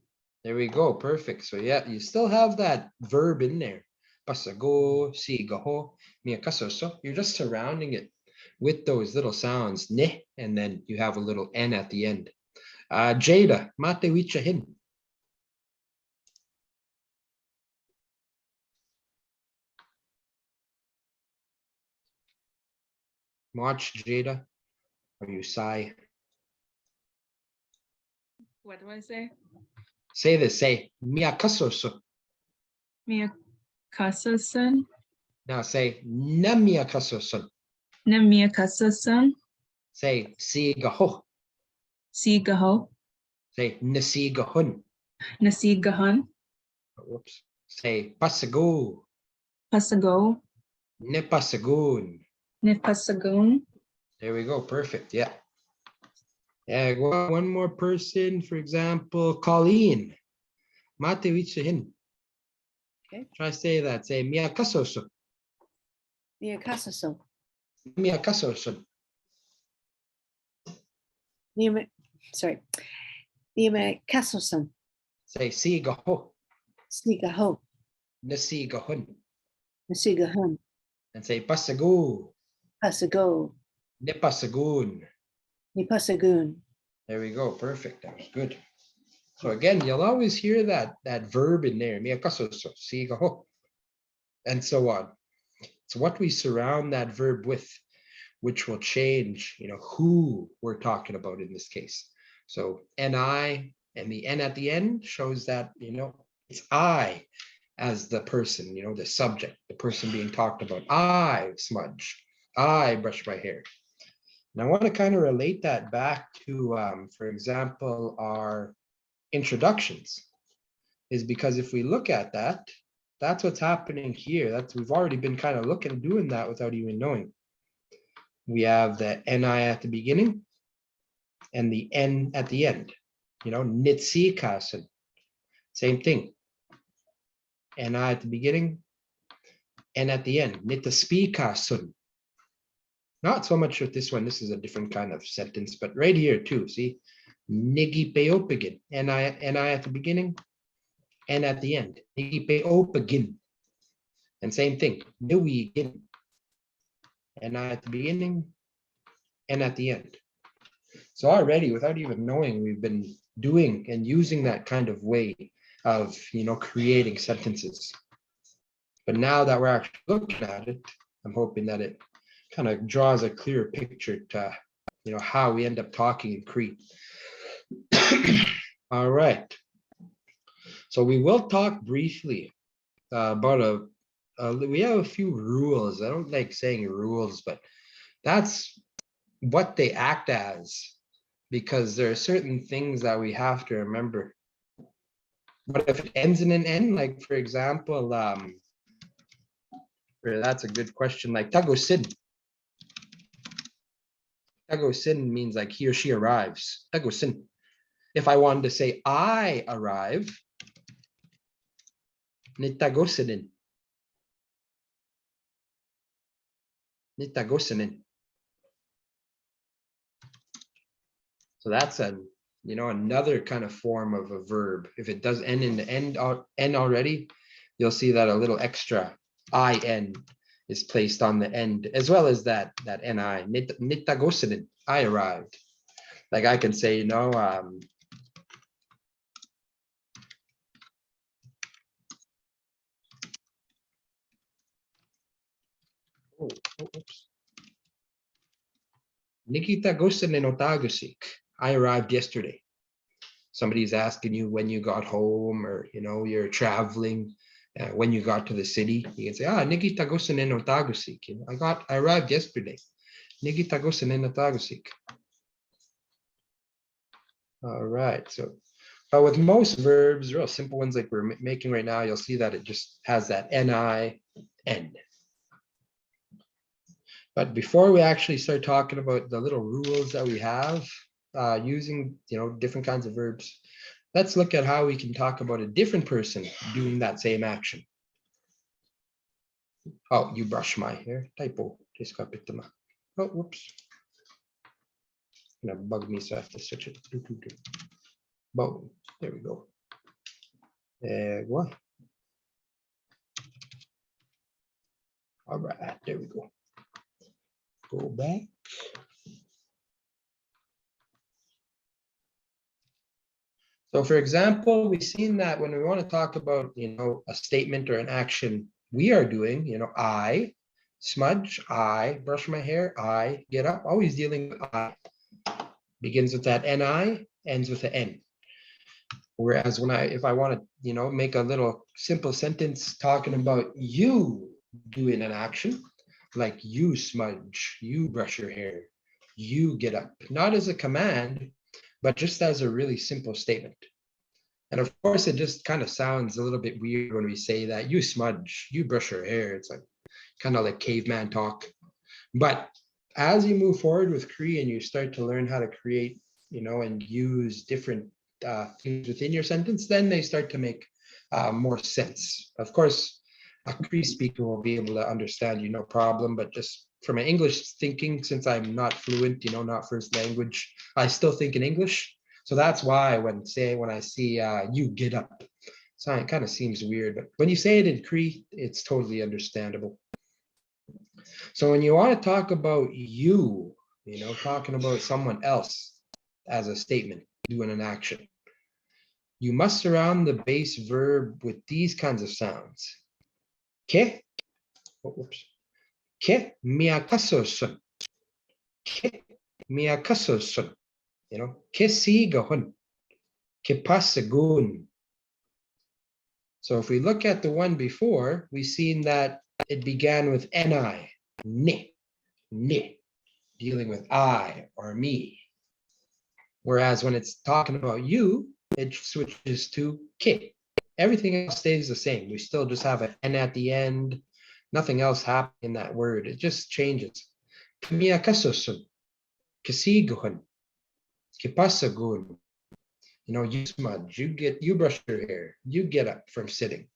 There we go. Perfect. So yeah, you still have that verb in there. Pasago, sigaho, miakasoso. You're just surrounding it with those little sounds, ne, and then you have a little n at the end. Jada, mate wicha hin. Watch Jada, or you sigh. What do I say? Say this, say miakasoso. Miakasasan. Now say namiakasoso. Nemiakasasan. Say sigaho. Sigaho. Say nasigahun. Nasigahan. Whoops. Say pasago. Pasago. Nipasagun. Nipasagun. There we go. Perfect. Yeah. Yeah. One more person, for example, Colleen. Mate wichahin. Okay. Try to say that. Say miakasoso. Miakasoso. Miakasoso. Sorry. Miakasosan. Say sigaho. Sigaho. Nasigahun. Nasigahun. And say pasago. Pasago. Nipasagun. Nipasagun. There we go. Perfect. That was good. So again, you'll always hear that verb in there. Miakasoso. Sigaho. And so on. It's what we surround that verb with, which will change, who we're talking about in this case. So NI and the N at the end shows that, it's I as the person, the subject, the person being talked about. I smudge, I brush my hair. And I want to kind of relate that back to, for example, our introductions, is because if we look at that, that's what's happening here. We've already been kind of doing that without even knowing. We have the NI at the beginning and the N at the end. Nitsikasen, same thing. NI at the beginning, N at the end. Nitaspikasun. Not so much with this one. This is a different kind of sentence, but right here too. See, nigipeopagin. NI at the beginning, N at the end. Nigipeopagin. And same thing. Niwigin. NI at the beginning, N at the end. So already, without even knowing, we've been doing and using that kind of way of, creating sentences. But now that we're actually looking at it, I'm hoping that it kind of draws a clearer picture to, how we end up talking in Cree. All right. So we will talk briefly about we have a few rules. I don't like saying rules, but that's what they act as, because there are certain things that we have to remember. But if it ends in an N, like for example, that's a good question, like tagosin. Tagosin means like he or she arrives. Tagosin. If I wanted to say I arrive, nitagosinin. Nitagosinin. So that's another kind of form of a verb. If it does end in the end already, you'll see that a little extra IN is placed on the end, as well as that NI. Nitagosinin. I arrived. Like I can say, oops. Nikita Gosinin Otagusik. I arrived yesterday. Somebody's asking you when you got home, or you're traveling, when you got to the city. You can say, Nikita Gosinin Otagusik. I arrived yesterday. Nikita Gosinin Otagusik. All right. So with most verbs, real simple ones like we're making right now, you'll see that it just has that NI end. But before we actually start talking about the little rules that we have using, different kinds of verbs, let's look at how we can talk about a different person doing that same action. Oh, you brush my hair. Typo. Oh, whoops. Gonna bug me, so I have to switch it. Boom. There we go. What? All right, there we go. Go back. So for example, we've seen that when we want to talk about, a statement or an action we are doing, I smudge, I brush my hair, I get up, always dealing with I. Begins with that NI, ends with an N. Whereas if I want to, make a little simple sentence talking about you doing an action, like you smudge, you brush your hair, you get up, not as a command, but just as a really simple statement. And of course, it just kind of sounds a little bit weird when we say that you smudge, you brush your hair. It's like kind of like caveman talk. But as you move forward with Cree and you start to learn how to create, and use different things within your sentence, then they start to make more sense. Of course, a Cree speaker will be able to understand you no problem, but just from an English thinking, since I'm not fluent, not first language, I still think in English. So that's why when I see you get up, so it kind of seems weird, but when you say it in Cree, it's totally understandable. So when you want to talk about you, talking about someone else as a statement, doing an action, you must surround the base verb with these kinds of sounds. Okay? Oh, whoops. Ke miakasosun. Ke miakasosun. You know, ke sigahun. Ke pasagun. So if we look at the one before, we've seen that it began with ni, ni, dealing with I or me. Whereas when it's talking about you, it switches to ke. Everything else stays the same. We still just have an N at the end. Nothing else happened in that word. It just changes. Kamiakasosun, kasiguhun, kipasagun. You know, you smudge, you brush your hair, you get up from sitting.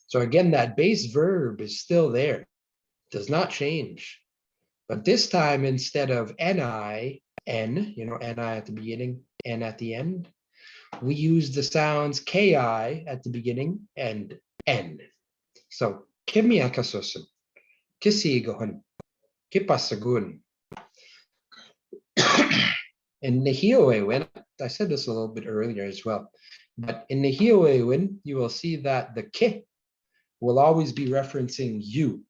So again, that base verb is still there. It does not change. But this time, instead of ni, n, you know, ni at the beginning, n at the end, we use the sounds ki at the beginning and n. So kimiakasosun, kisigohun, kipasagun. In Nihioewin, I said this a little bit earlier as well, but in Nihioewin, you will see that the ki will always be referencing you,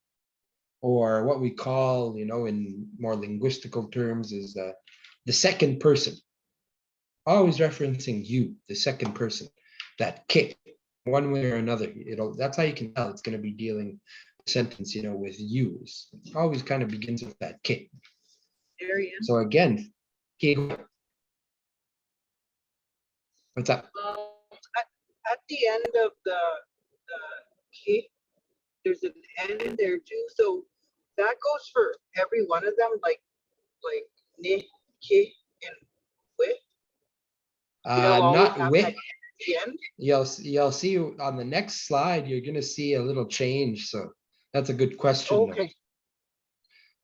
or what we call, you know, in more linguistical terms, is the second person. Always referencing you, the second person. That ki, one way or another. That's how you can tell it's going to be dealing a sentence, you know, with you. It always kind of begins with that ki. So again, ki. What's up? At the end of the K, there's an N there too. So that goes for every one of them, like ni, ki, and with. Not with. You'll see on the next slide, you're gonna see a little change. So that's a good question. Okay.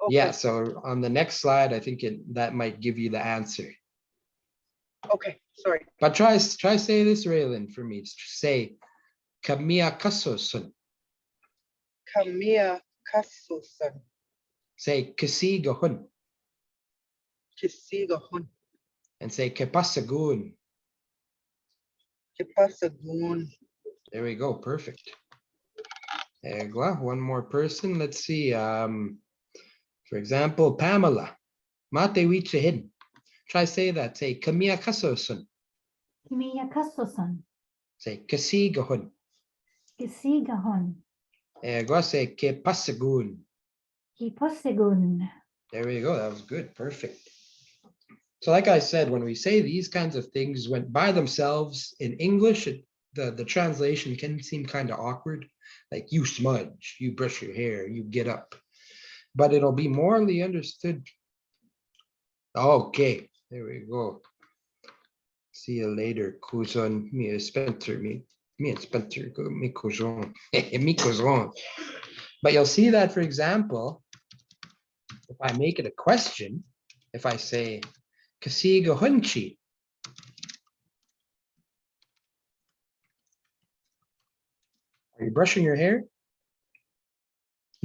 Yeah, so on the next slide, I think that might give you the answer. Okay, sorry. But try say this, Raylan, for me. Say Kamiya kasosun. Kamiya kasusan. Say Kasigahun. Kisigahun. And say Kepasagun. Kipasagun. There we go, perfect. There you go. One more person. Let's see. For example, Pamela. Mate wichahin. Try say that. Say Kamiya kasosun. Kimiyakasosan. Say Kasigahun. Kisigahon. There you go. Say Kepasagun. Kiposegun. There we go. That was good. Perfect. So like I said, when we say these kinds of things went by themselves in English, the translation can seem kind of awkward. Like you smudge, you brush your hair, you get up. But it'll be morally understood. Okay, there we go. See you later, cousin. Me and Spencer, me and Spencer, me cousin, me cousin. But you'll see that, for example, if I make it a question, if I say, Kasiga hunchi. Are you brushing your hair?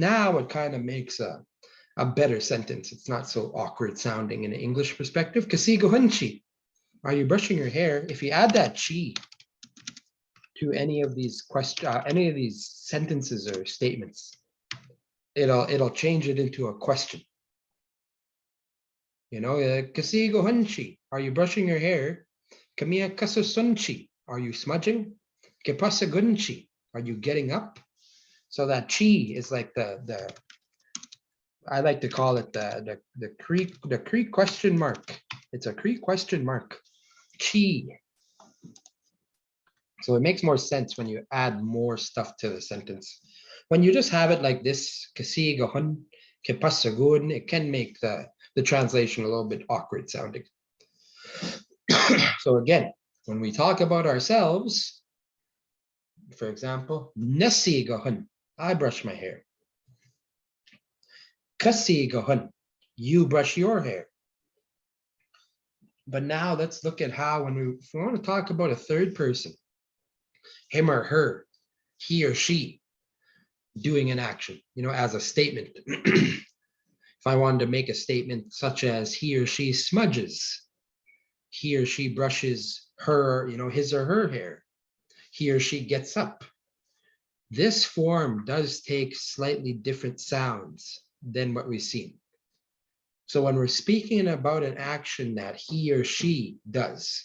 Now it kind of makes a better sentence. It's not so awkward sounding in an English perspective. Kasiga hunchi. Are you brushing your hair? If you add that chi to any of these any of these sentences or statements, it'll change it into a question. You know, Kasigo hunchi. Are you brushing your hair? Kamiya kasasunchi. Are you smudging? Kepasagunchi. Are you getting up? So that chi is like the I like to call it the Cree question mark. It's a Cree question mark. Chi. So it makes more sense when you add more stuff to the sentence. When you just have it like this, Kasigohun, Kepasagun, it can make the translation a little bit awkward sounding. So again, when we talk about ourselves, for example, Nasigohun, I brush my hair. Kasigohun, you brush your hair. But now let's look at how if we want to talk about a third person, him or her, he or she doing an action, you know, as a statement. If I wanted to make a statement such as he or she smudges, he or she brushes her, you know, his or her hair, he or she gets up. This form does take slightly different sounds than what we've seen. So when we're speaking about an action that he or she does,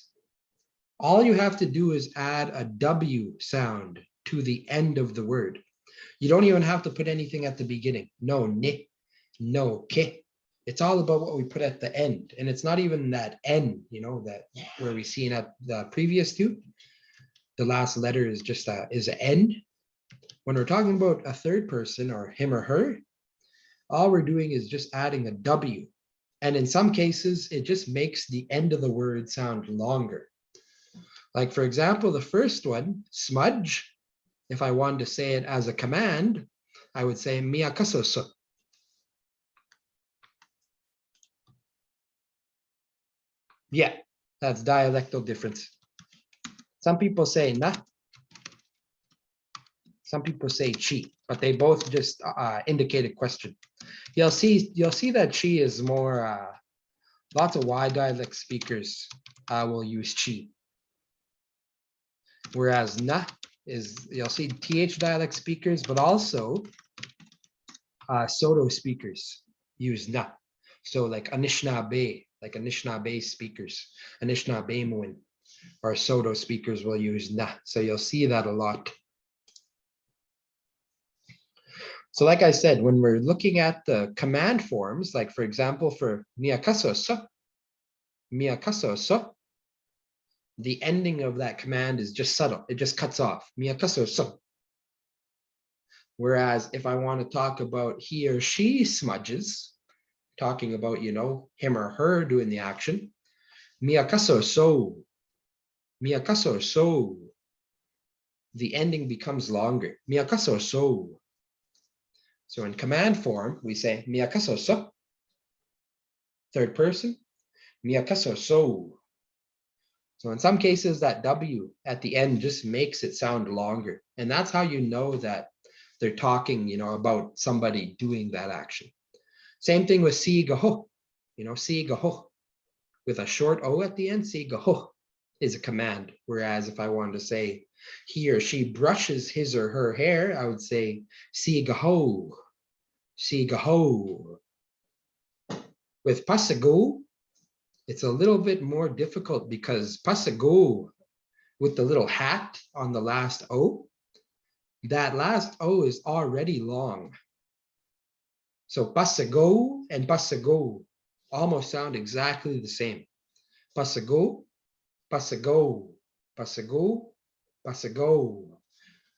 all you have to do is add a W sound to the end of the word. You don't even have to put anything at the beginning. No ni, no ke. It's all about what we put at the end. And it's not even that N, that where we seen at the previous two. The last letter is just is an N. When we're talking about a third person or him or her, all we're doing is just adding a W. And in some cases, it just makes the end of the word sound longer. Like, for example, the first one, smudge, if I wanted to say it as a command, I would say miyakasoso. Yeah, that's dialectal difference. Some people say na. Some people say chi, but they both just indicate a question. You'll see that chi is more, lots of Y dialect speakers will use chi. Whereas na is, you'll see TH dialect speakers, but also Soto speakers use na. So like Anishinaabe speakers, Anishinaabemowin or Soto speakers will use na. So you'll see that a lot. So like I said, when we're looking at the command forms, like for example, for miyakasoso, the ending of that command is just subtle. It just cuts off. Miyakasoso. Whereas if I want to talk about he or she smudges, talking about, him or her doing the action, miyakasoso. The ending becomes longer. Miyakasoso. So in command form, we say miyakasoso. Third person, miyakasoso. So in some cases, that W at the end just makes it sound longer. And that's how you know that they're talking, about somebody doing that action. Same thing with sigaho. Sigaho. With a short O at the end, sigaho is a command. Whereas if I wanted to say he or she brushes his or her hair, I would say sigaho. Sigaho. With pasago, it's a little bit more difficult because pasago, with the little hat on the last O, that last O is already long. So pasago and pasago almost sound exactly the same. Pasago, pasago, pasago, pasago.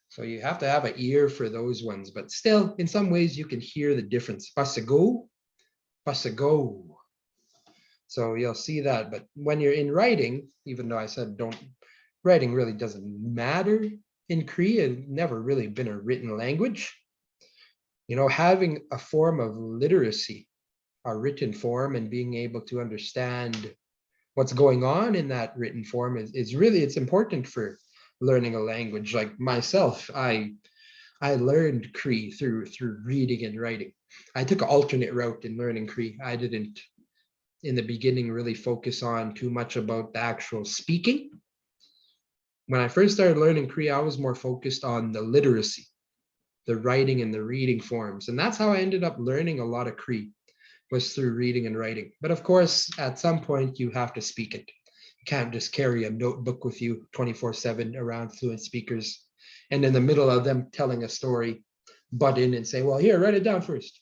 So you have to have an ear for those ones, but still, in some ways, you can hear the difference. Pasago, pasago. So you'll see that, but when you're in writing, even though I said writing really doesn't matter in Cree, it's never really been a written language. Having a form of literacy, a written form, and being able to understand what's going on in that written form it's important for learning a language. Like myself, I learned Cree through reading and writing. I took an alternate route in learning Cree. I didn't, in the beginning, really focus on too much about the actual speaking. When I first started learning Cree, I was more focused on the literacy, the writing and the reading forms. And that's how I ended up learning a lot of Cree, was through reading and writing. But of course, at some point, you have to speak it. You can't just carry a notebook with you 24/7 around fluent speakers. And in the middle of them telling a story, butt in and say, well, here, write it down first.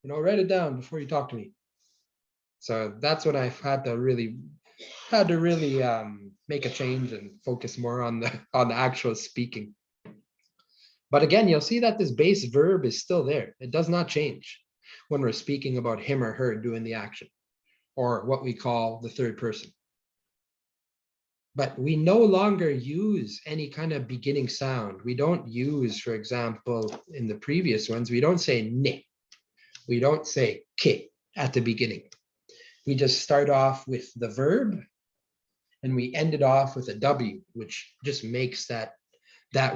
Write it down before you talk to me. So that's when I had to really make a change and focus more on the actual speaking. But again, you'll see that this base verb is still there. It does not change when we're speaking about him or her doing the action, or what we call the third person. But we no longer use any kind of beginning sound. We don't use, for example, in the previous ones, we don't say ne. We don't say ke at the beginning. We just start off with the verb and we end it off with a W, which just makes that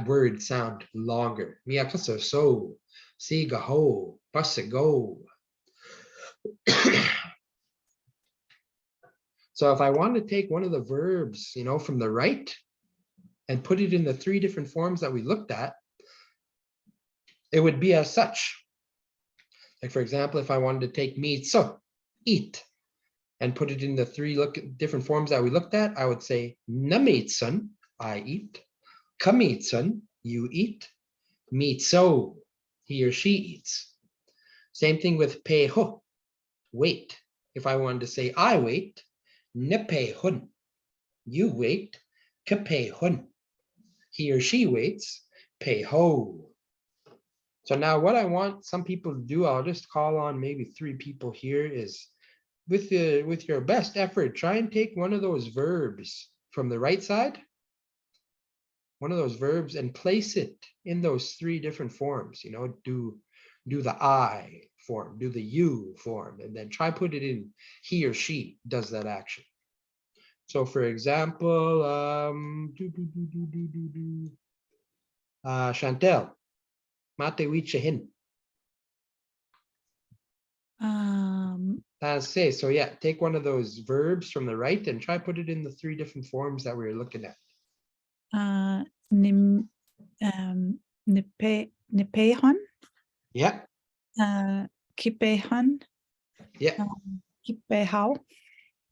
word sound longer. Miyakasoso, sigaho, pasago. So if I want to take one of the verbs, from the right and put it in the 3 different forms that we looked at, it would be as such. Like for example, if I wanted to take mitso, eat, and put it in the three different forms that we looked at, I would say namitsun, I eat, kamitsun, you eat, mitso, he or she eats. Same thing with peho, wait. If I wanted to say I wait, nepehun, you wait, kapehun, he or she waits, peho. So now what I want some people to do, I'll just call on maybe 3 people here, is with your best effort, try and take one of those verbs from the right side, one of those verbs, and place it in those 3 different forms. You know, do the I form, do the you form, and then try put it in he or she does that action. So for example, Chantel, mate wichahin. Say, so yeah, take one of those verbs from the right and try put it in the 3 different forms that we were looking at. Nepehon, Yeah, Kipehan, yeah. Kipehao,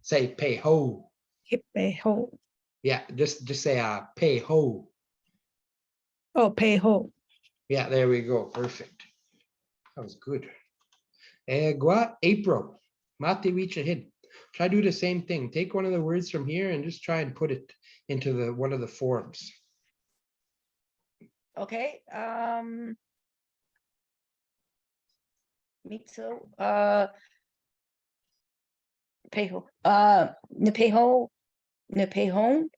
Say pay ho. Kipeho. Yeah, just say pay ho. Oh, Peho. Yeah, there we go. Perfect. That was good. Gua April. Mate wichahin. Try do the same thing. Take one of the words from here and just try and put it into one of the forms. Okay. Mitsu. Peho. Nepeho. Nepehon.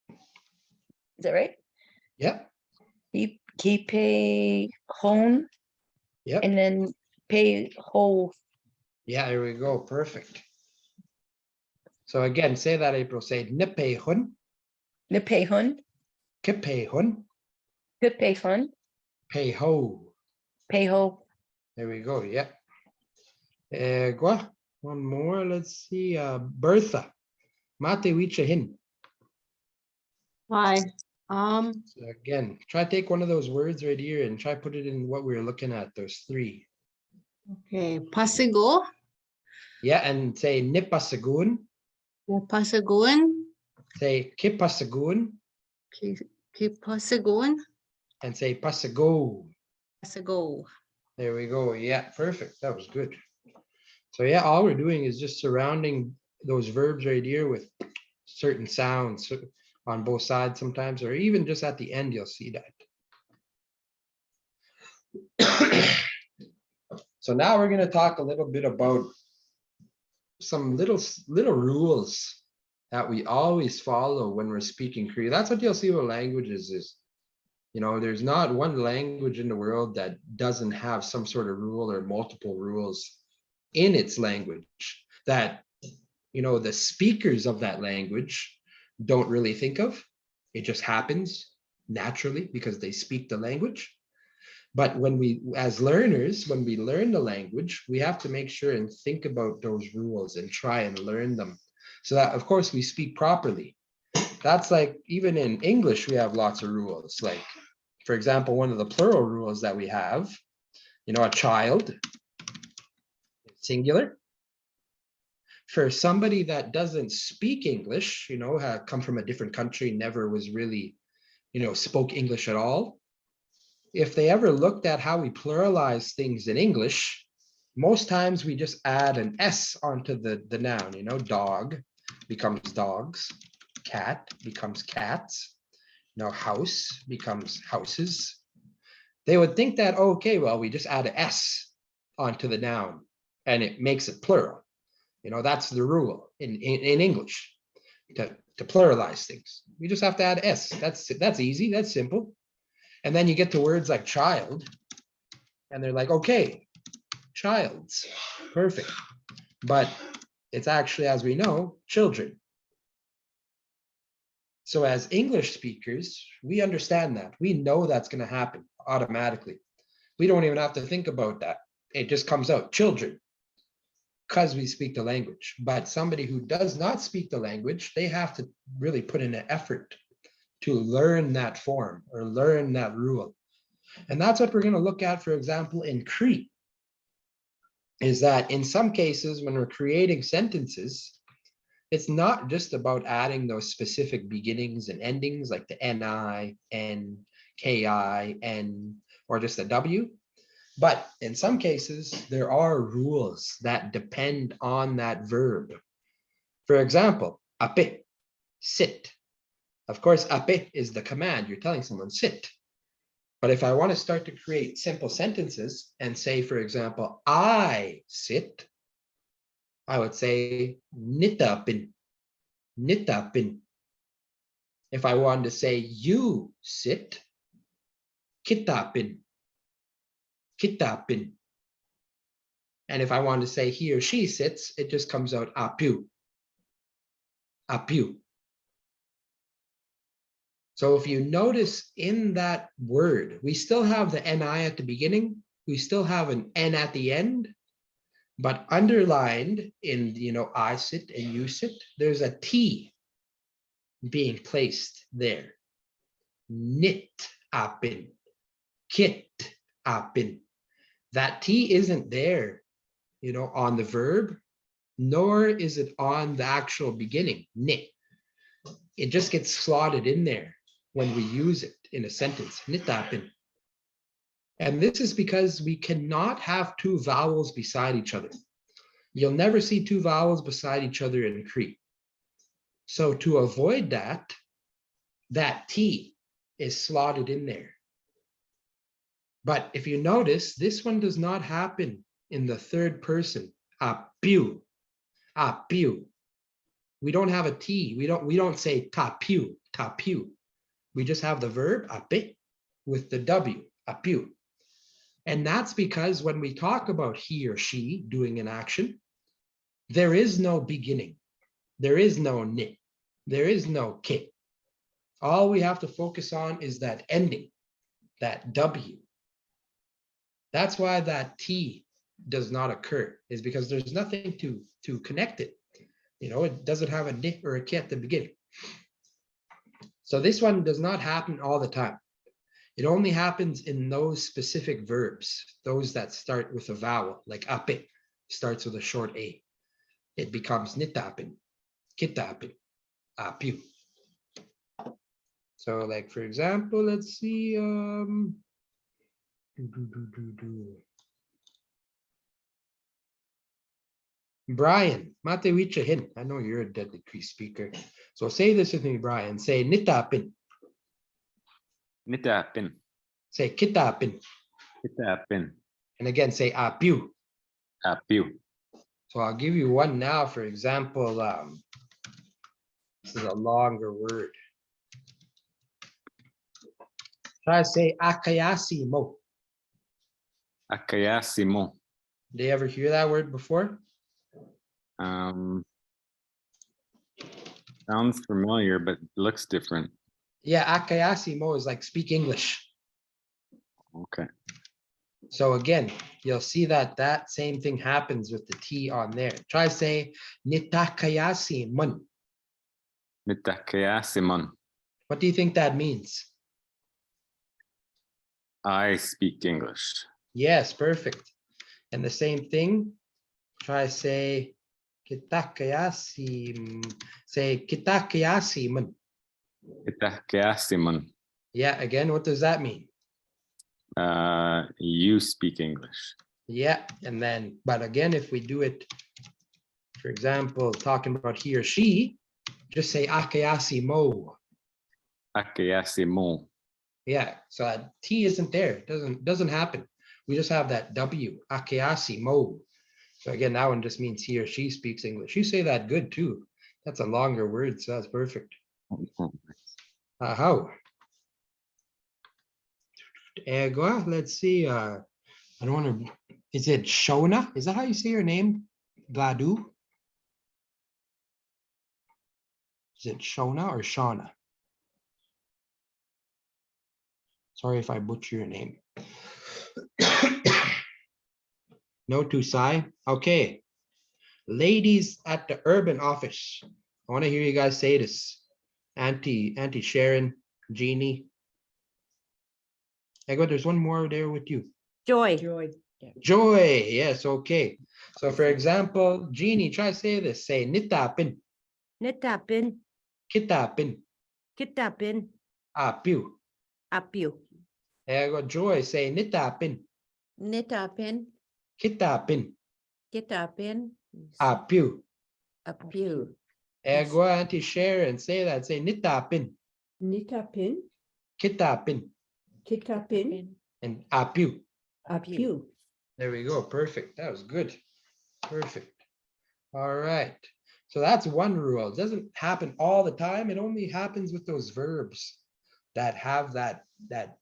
Is that right? Yep. Kipehon. Yep. And then peho. Yeah, there we go. Perfect. So again, say that, April. Say nepehun. Nepehon. Kipehun. Kipehon. Pay ho. Peho. There we go. Yep. Gua. One more. Let's see. Bertha. Mate wichahin. Hi. So again, try take one of those words right here and try put it in what we were looking at, those 3. Okay. Pasigo. Yeah, and say nipasagun. Pasagun. Say kipasagun. Kipasagun. And say pasago. Pasago. There we go. Yeah, perfect. That was good. So yeah, all we're doing is just surrounding those verbs right here with certain sounds on both sides sometimes, or even just at the end, you'll see that. So now we're going to talk a little bit about some little rules that we always follow when we're speaking Cree. That's what you'll see with languages is, you know, there's not one language in the world that doesn't have some sort of rule or multiple rules in its language that, you know, the speakers of that language don't really think of. It just happens naturally because they speak the language. But when we, as learners, when we learn the language, we have to make sure and think about those rules and try and learn them so that, of course, we speak properly. That's like, even in English, we have lots of rules. Like, for example, one of the plural rules that we have, you know, a child, singular. For somebody that doesn't speak English, you know, come from a different country, never was really, you know, spoke English at all. If they ever looked at how we pluralize things in English, most times we just add an S onto the noun, you know, dog becomes dogs, cat becomes cats, you know, house becomes houses. They would think that, okay, well, we just add an S onto the noun and it makes it plural. You know, that's the rule in English to pluralize things. We just have to add S. That's easy, that's simple. And then you get to words like child, and they're like, okay, childs, perfect. But it's actually, as we know, children. So as English speakers, we understand that. We know that's going to happen automatically. We don't even have to think about that. It just comes out, children, because we speak the language. But somebody who does not speak the language, they have to really put in an effort to learn that form or learn that rule. And that's what we're going to look at, for example, in Cree. is that in some cases, when we're creating sentences, it's not just about adding those specific beginnings and endings like the NI, N, KI, N, or just a W. But in some cases, there are rules that depend on that verb. For example, ape, sit. Of course, ape is the command. You're telling someone sit. But if I want to start to create simple sentences and say, for example, I sit, I would say nitapin, nitapin. If I wanted to say you sit, kitapin, kitapin. And if I want to say he or she sits, it just comes out apu, apu. So if you notice in that word, we still have the NI at the beginning, we still have an N at the end, but underlined in, I sit and you sit, there's a T being placed there. Nit apin, kit apin. That T isn't there, on the verb, nor is it on the actual beginning, nit. It just gets slotted in there when we use it in a sentence, nitapin. And this is because we cannot have two vowels beside each other. You'll never see two vowels beside each other in Cree. So to avoid that, that T is slotted in there. But if you notice, this one does not happen in the third person, apiu, apiu. We don't have a T. We don't say tapiu, tapiu. We just have the verb ape with the W, apiu. And that's because when we talk about he or she doing an action, there is no beginning. There is no nit. There is no kit. All we have to focus on is that ending, that W. That's why that T does not occur, is because there's nothing to connect it. It doesn't have a nit or a kit at the beginning. So this one does not happen all the time. It only happens in those specific verbs, those that start with a vowel, like ape starts with a short A. It becomes nitapin, kitapin, apiu. So like, for example, let's see, Brian, Matewicha Hin. I know you're a deadly Cree speaker. So say this with me, Brian. Say nitapin. Nitapin. Say kitapin. Kitapin. And again, say apiu. Apiu. So I'll give you one now. For example, this is a longer word. Try to say akayasimo. Akayasimo. Did you ever hear that word before? Sounds familiar, but looks different. Yeah, akayasimo is like speak English. Okay. So again, you'll see that same thing happens with the T on there. Try to say nitakayasimun. Nitakayasimun. What do you think that means? I speak English. Yes, perfect. And the same thing, try to say kitakayasim. Say kitakayasimun. Kitakayasimun. Yeah, again, what does that mean? You speak English. Yeah, and then, but again, if we do it, for example, talking about he or she, just say akayasimo. Akayasimo. Yeah, so that T isn't there. Doesn't happen. We just have that W, akayasimo. So again, that one just means he or she speaks English. You say that good too. That's a longer word, so that's perfect. How? Egua, let's see. I don't want to. Is it Shona? Is that how you say your name? Gladu? Is it Shona or Shauna? Sorry if I butcher your name. No to sigh. Okay. Ladies at the urban office. I want to hear you guys say this. Auntie Sharon, Jeannie. Egua, there's one more there with you. Joy. Joy. Yes, okay. So for example, Jeannie, try say this. Say nitapin, Nitapin. kitapin, Kitapin. apiu. Apiu. There you go. Joy, say nitapin, Nitapin, kitapin, kitapin, apiu. apiu. There you go. Auntie Sharon, say that. Say nitapin, Nitapin, kitapin, kitapin, and apiu. apiu. There we go. Perfect. That was good. Perfect. All right. So that's one rule. It doesn't happen all the time. It only happens with those verbs that have that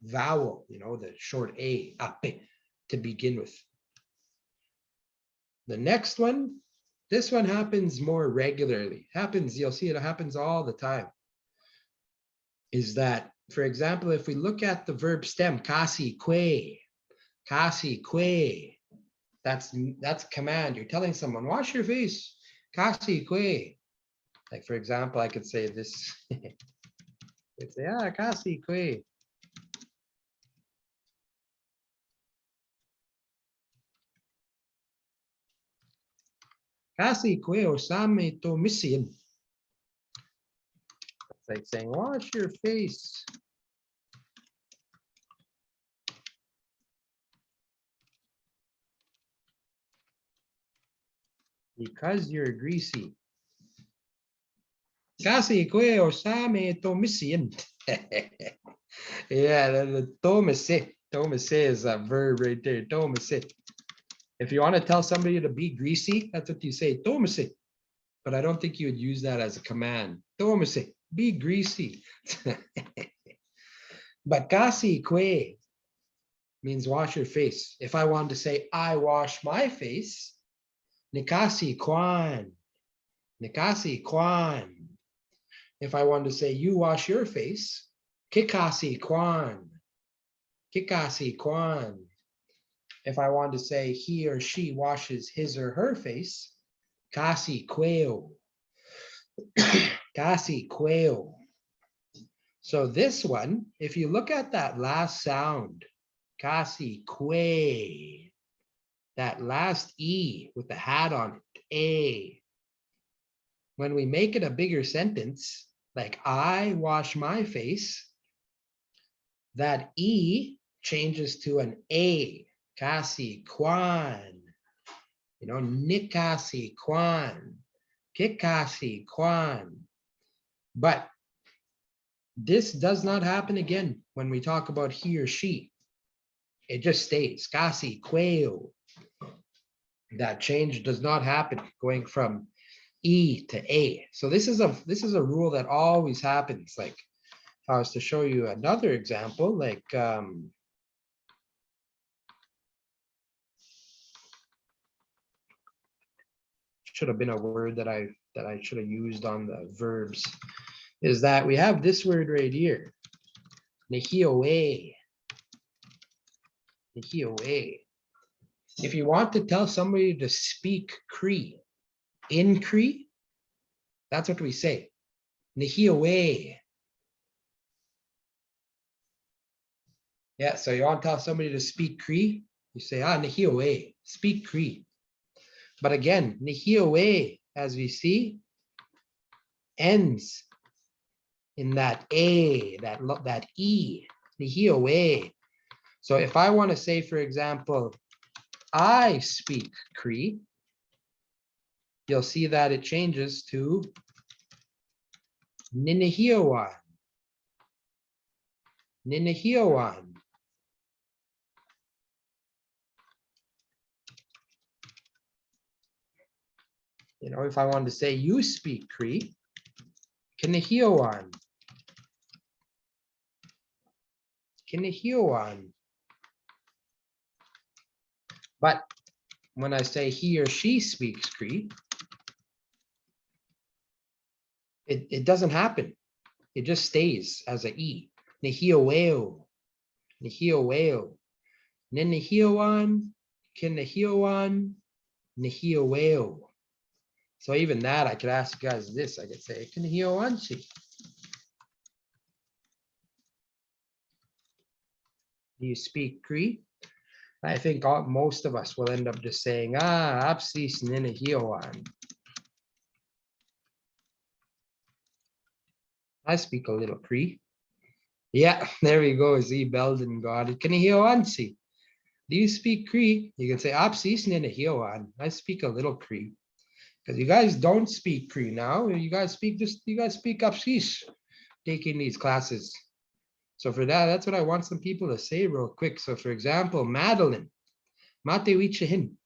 vowel, you know, the short a, ape, to begin with. The next one, this one happens more regularly. Happens, you'll see it happens all the time. Is that, for example, if we look at the verb stem, kasi kwe, that's command. You're telling someone, wash your face, kasi kwe. Like, for example, I could say this. I'd say, kasi kwe. Kasi kwe osame to misin. It's like saying, wash your face. Because you're greasy. Kasi kwe osame to misin. Yeah, the tomase. Tomase is a verb right there. Tomase. If you want to tell somebody to be greasy, that's what you say. Tomase. But I don't think you would use that as a command. Tomase, be greasy. But kasi kwe means wash your face. If I wanted to say I wash my face, nikasi kwan. Nikasi kwan. If I wanted to say you wash your face, kikasi kwan. Kikasi kwan. If I wanted to say he or she washes his or her face, kasi kweo. Kasi kweo. So this one, if you look at that last sound, kasi kwe, that last E with the hat on it, A. When we make it a bigger sentence, like I wash my face, that E changes to an A, kasi kwan. You know, nikasi kwan, kikasi kwan. But this does not happen again when we talk about he or she. It just stays kasi kweo. That change does not happen going from E to A. So this is a rule that always happens. Like if I was to show you another example, like should have been a word that I should have used on the verbs, is that we have this word right here, nihioe. Nihioe. If you want to tell somebody to speak Cree, in Cree, that's what we say. Nihioe. Yeah, so you want to tell somebody to speak Cree, you say, nihioe, speak Cree. But again, nihioe, as we see, ends in that A, that E, nihioe. So if I want to say, for example, I speak Cree, you'll see that it changes to ninihioan. Ninihioan. You know, if I wanted to say you speak Cree, kinihioan. Kinihioan. But when I say he or she speaks Cree, it doesn't happen. It just stays as a E. Nihioeo. Nihioeo. Ninihioan. Kinihioan. Nihioeo. So even that, I could ask you guys this. I could say, kinihioanchi. Do you speak Cree? I think most of us will end up just saying, apsis ninahiawan. I speak a little Cree. Yeah, there we go. See, Belden got it. Kinahiawansi. Do you speak Cree? You can say apsis ninahiawan. I speak a little Cree. Because you guys don't speak Cree now. You guys speak apsis taking these classes. So for that, that's what I want some people to say real quick. So for example, Madeline, Matewichahin.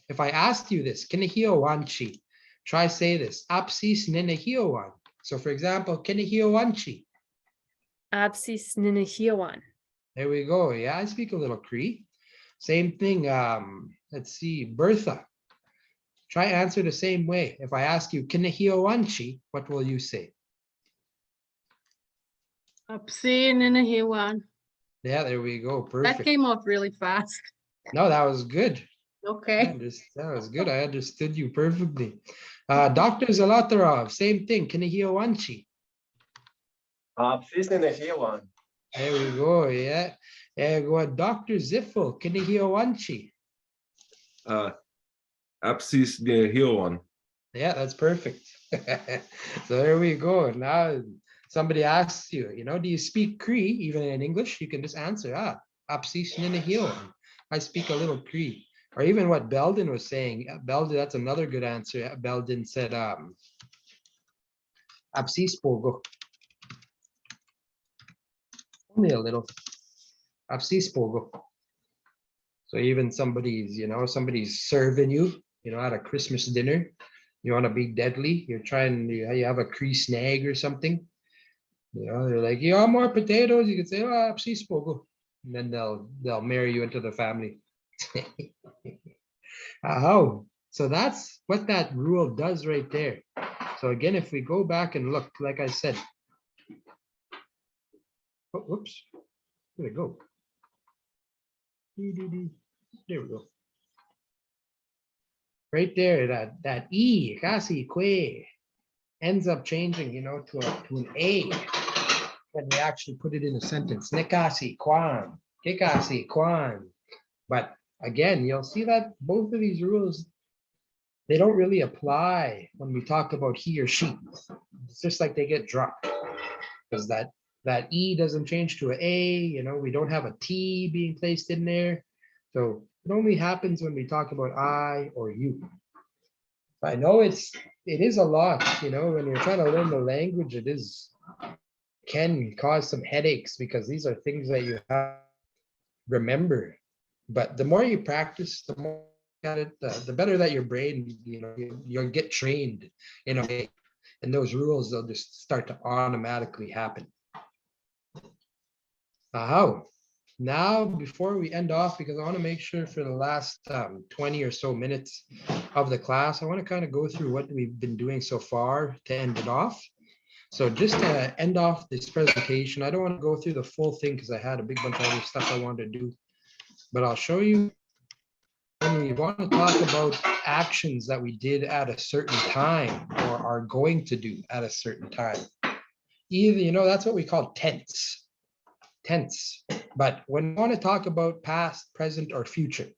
If I asked you this, Kinahiowanchi, try say this, apsis ninahiowan. So for example, Kinahiowanchi. Apsis ninahiawan. There we go. Yeah, I speak a little Cree. Same thing. Let's see, Bertha. Try answer the same way. If I ask you Kinahiowanchi, what will you say? Apsi ninahiawan. Yeah, there we go. That Perfect. came off really fast. No, that was good. Okay. That was good. I understood you perfectly. Dr. Zalatarov, same thing. Kinahiowanchi. Apsis ninahiawan. There we go. Yeah. And go Dr. Ziffel, Kinahiowanchi. Apsis ninahiawan. Yeah, that's perfect. So there we go. Now somebody asks you, do you speak Cree, even in English? You can just answer, apsis ninahiawan. I speak a little Cree. Or even what Belden was saying. Belden, that's another good answer. Belden said, apsis pogo. Only a little. Apsis pogo. So even somebody's serving you, at a Christmas dinner, you want to be deadly, you have a Cree snag or something, they're like, you want more potatoes? You can say, apsis pogo. And then they'll marry you into the family. Oh, so that's what that rule does right there. So again, if we go back and look, like I said, oh, whoops, where'd it go? There we go. Right there, that E, kasi, que, ends up changing, to an A when we actually put it in a sentence. Nekasi, kwan, kikasi, kwan. But again, you'll see that both of these rules, they don't really apply when we talk about he or she. It's just like they get dropped because that E doesn't change to an A, we don't have a T being placed in there. So it only happens when we talk about I or you. I know it is a lot, when you're trying to learn the language, can cause some headaches because these are things that you have to remember. But the more you practice, the more you at it, the better that your brain, you'll get trained in a way. And those rules, they'll just start to automatically happen. Now, before we end off, because I want to make sure for the last 20 or so minutes of the class, I want to kind of go through what we've been doing so far to end it off. So just to end off this presentation, I don't want to go through the full thing because I had a big bunch of other stuff I wanted to do, but I'll show you when we want to talk about actions that we did at a certain time or are going to do at a certain time. Either, that's what we call tense. But when you want to talk about past, present, or future,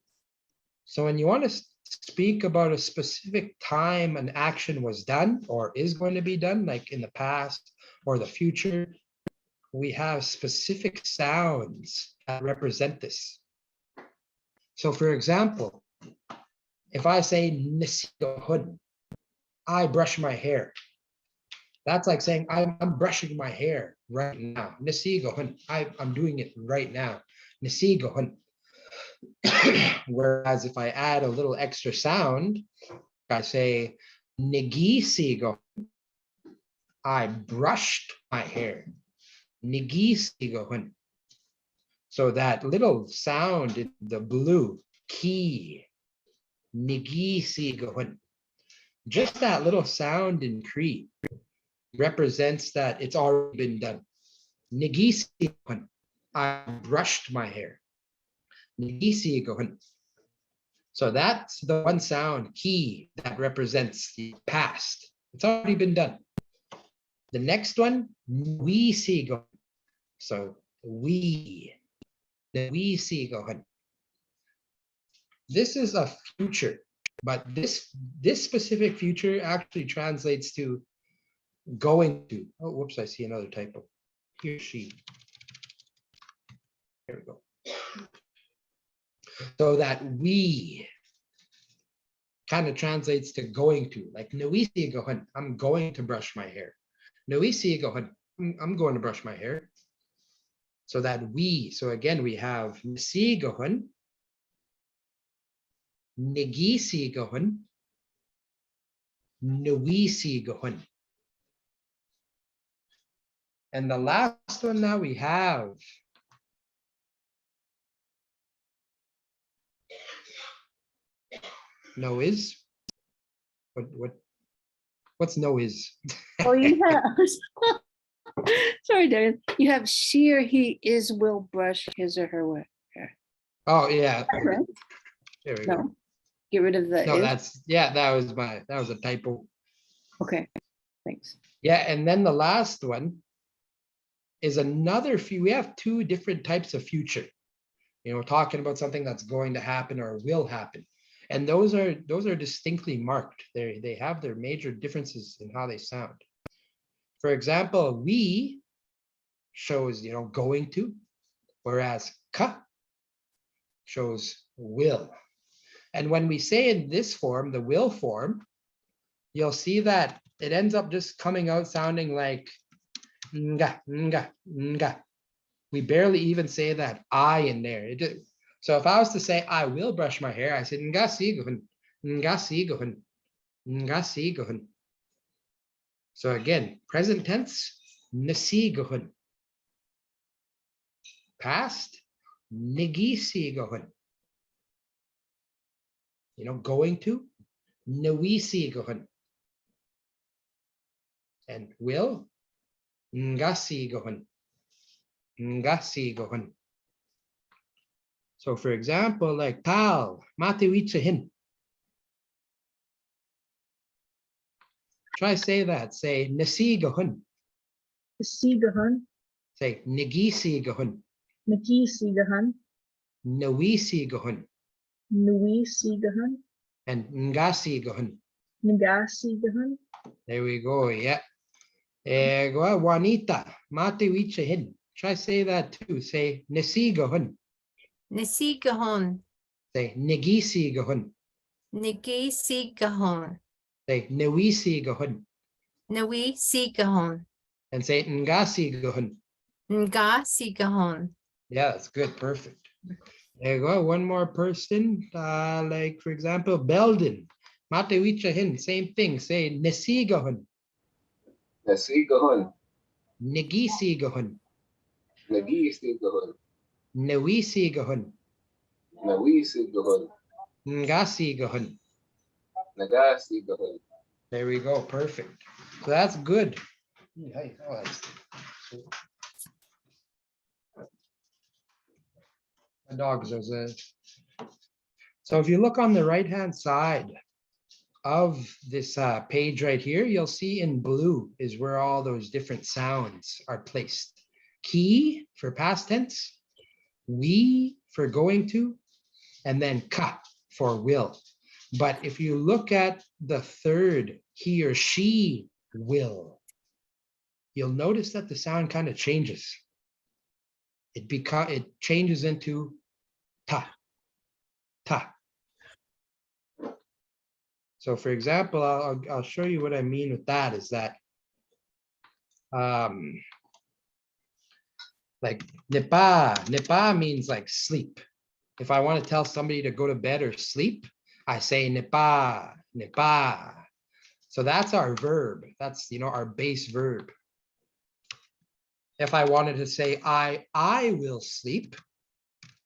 so when you want to speak about a specific time an action was done or is going to be done, like in the past or the future, we have specific sounds that represent this. So for example, if I say "Nisigohun," I brush my hair. That's like saying I'm brushing my hair right now. Nisigohun. I'm doing it right now. Nisigohun. Whereas if I add a little extra sound, I say Nigisigohun. I brushed my hair. Nigisigohun. So that little sound in the blue key. Nigisigohun. Just that little sound in Cree represents that it's already been done. Nigisigohun. I brushed my hair. Nigisigohun. So that's the one sound key that represents the past. It's already been done. The next one, we sigohun. So we sigohun. this is a future, but this specific future actually translates to going to. Oh, whoops, I see another typo. He or she. There we go. So that we kind of translates to going to, like Nuisi gohan, I'm going to brush my hair. Nuisi gohan, I'm going to brush my hair. So that we, so again, we have Nisi gohan, Nigisi gohan, Nuisi gohan. And the last one that we have no is. What's no is? Oh, you have. Sorry, Darren. You have she or he is will brush his or her hair. Oh yeah. Correct. There we go. No. Get rid of the No, is. that's that was a typo. Okay. Thanks. Yeah, and then the last one is another few. We have two different types of future. You know, talking about something that's going to happen or will happen. And those are distinctly marked. They have their major differences in how they sound. For example, we shows, you know, going to, whereas ka shows will. And when we say in this form, the will form, you'll see that it ends up just coming out sounding like nga, nga, nga. We barely even say that I in there. So if I was to say I will brush my hair, I said nga sigohun, nga sigohun, nga sigohun. So again, present tense, nasigohun. Past, nigisigohun. You know, going to, nawisigohun. And will, ngasigohun, ngasigohun. So for example, like pal, matiwichahin. Try say that. Say nasigohun. Nasigahan. Say nigisigohun. Nakisigahan. Nawisigohun. Nuisigahan. And ngasigohun. Nagasigahan. There we go. Yeah. Go Juanita, matiwichahin. Try say that too. Say nasigohun. Nasigahon. Say nigisigohun. Nigisigahon. Say nawisigohun. Nawi sigahon. And say ngasigohun. Nga sigahon. Yeah, that's good. Perfect. There you go. One more person. Like for example, Belden. Matiwichahin. Same thing. Say nasigohun. Nasigahon. Nigisigohun. Nagisigahon. Nawisigohun. Nawisigahon. Ngasigohun. Nagasigahon. There we go. Perfect. So that's good. My dogs are there. So if you look on the right hand side of this page right here, you'll see in blue is where all those different sounds are placed. Ki for past tense, we for going to, and then ka for will. But if you look at the third, he or she will, you'll notice that the sound kind of changes. It changes into ta, ta. So for example, I'll show you what I mean with that is that like nepa means like sleep. If I want to tell somebody to go to bed or sleep, I say nepa, nepa. So that's our verb. That's, you know, our base verb. If I wanted to say I will sleep,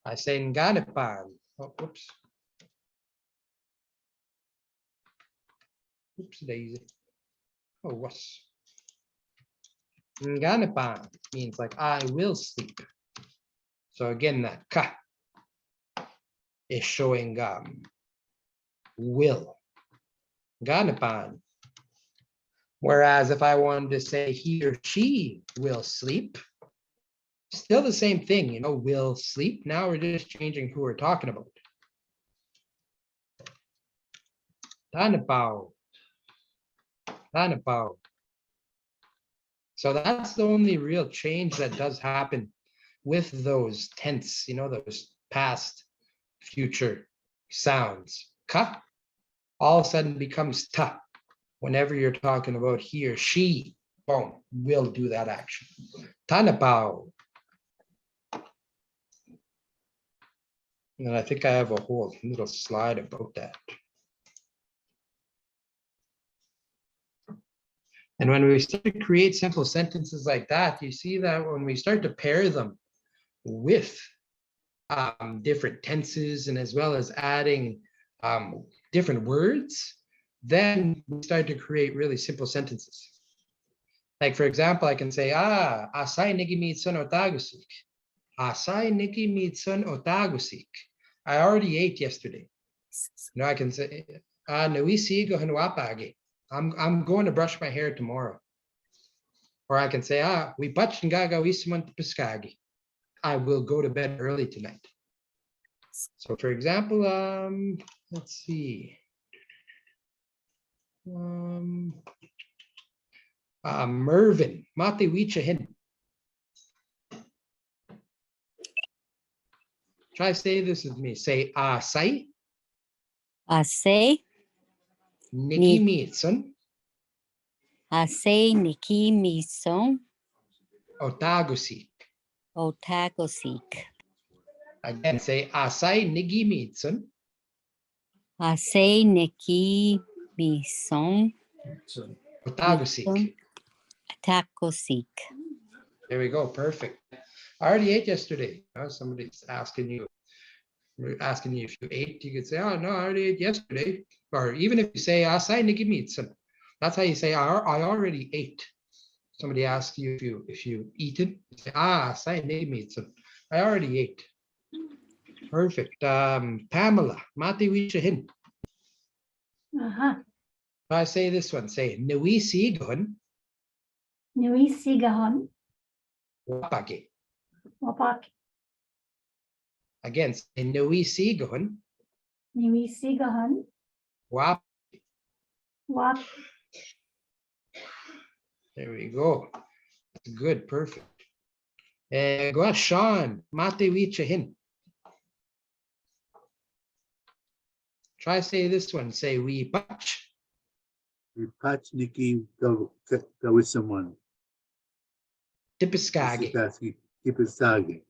I say nganepan. Oh, whoops. Oops, daisy. Oh, what's nganepan means like I will sleep. So again, that ka is showing will. Nganepan. Whereas if I wanted to say he or she will sleep, still the same thing, you know, will sleep. Now we're just changing who we're talking about. Tanapao. Tanapao. So that's the only real change that does happen with those tense, those past, future sounds. Ka all of a sudden becomes ta whenever you're talking about he or she. Boom, will do that action. Tanapao. And I think I have a whole little slide about that. And when we start to create simple sentences like that, you see that when we start to pair them with different tenses and as well as adding different words, then we start to create really simple sentences. Like, for example, I can say, asai nigi mitsun otagusik. Asai nigi mitsun otagusik. I already ate yesterday. I can say, nuisi go hanwapage. I'm going to brush my hair tomorrow. Or I can say, we bachingaga wisman piskagi. I will go to bed early tonight. So for example, let's see. Mervin, mate wicha hin. Try say this with me. Say asai. Asai. Niki mitsun. Asai niki mitsun. Otagusik. Otagusik. Again, say asai nigi mitsun. Asai niki mitsun. Otagusik. Otagusik. There we go. Perfect. I already ate yesterday. Somebody's asking you if you ate. You could say, "Oh no, I already ate yesterday." Or even if you say "asai nigi mitsun," that's how you say, "I already ate." Somebody asks you if you eaten. You say, "asai nigi mitsun." I already ate. Perfect. Pamela, mati wicha hin. I say this one. Say nui sigon. Nui sigahon. Wapake. Wapake. Again, say nui sigon. Nui sigahon. Wap. Wap. There we go. That's good. Perfect. Go Sean. Mate wicha hin. Try say this one. Say we patch. We patch Nikki Gawisaman. Tipiskagi. Tipiskagi.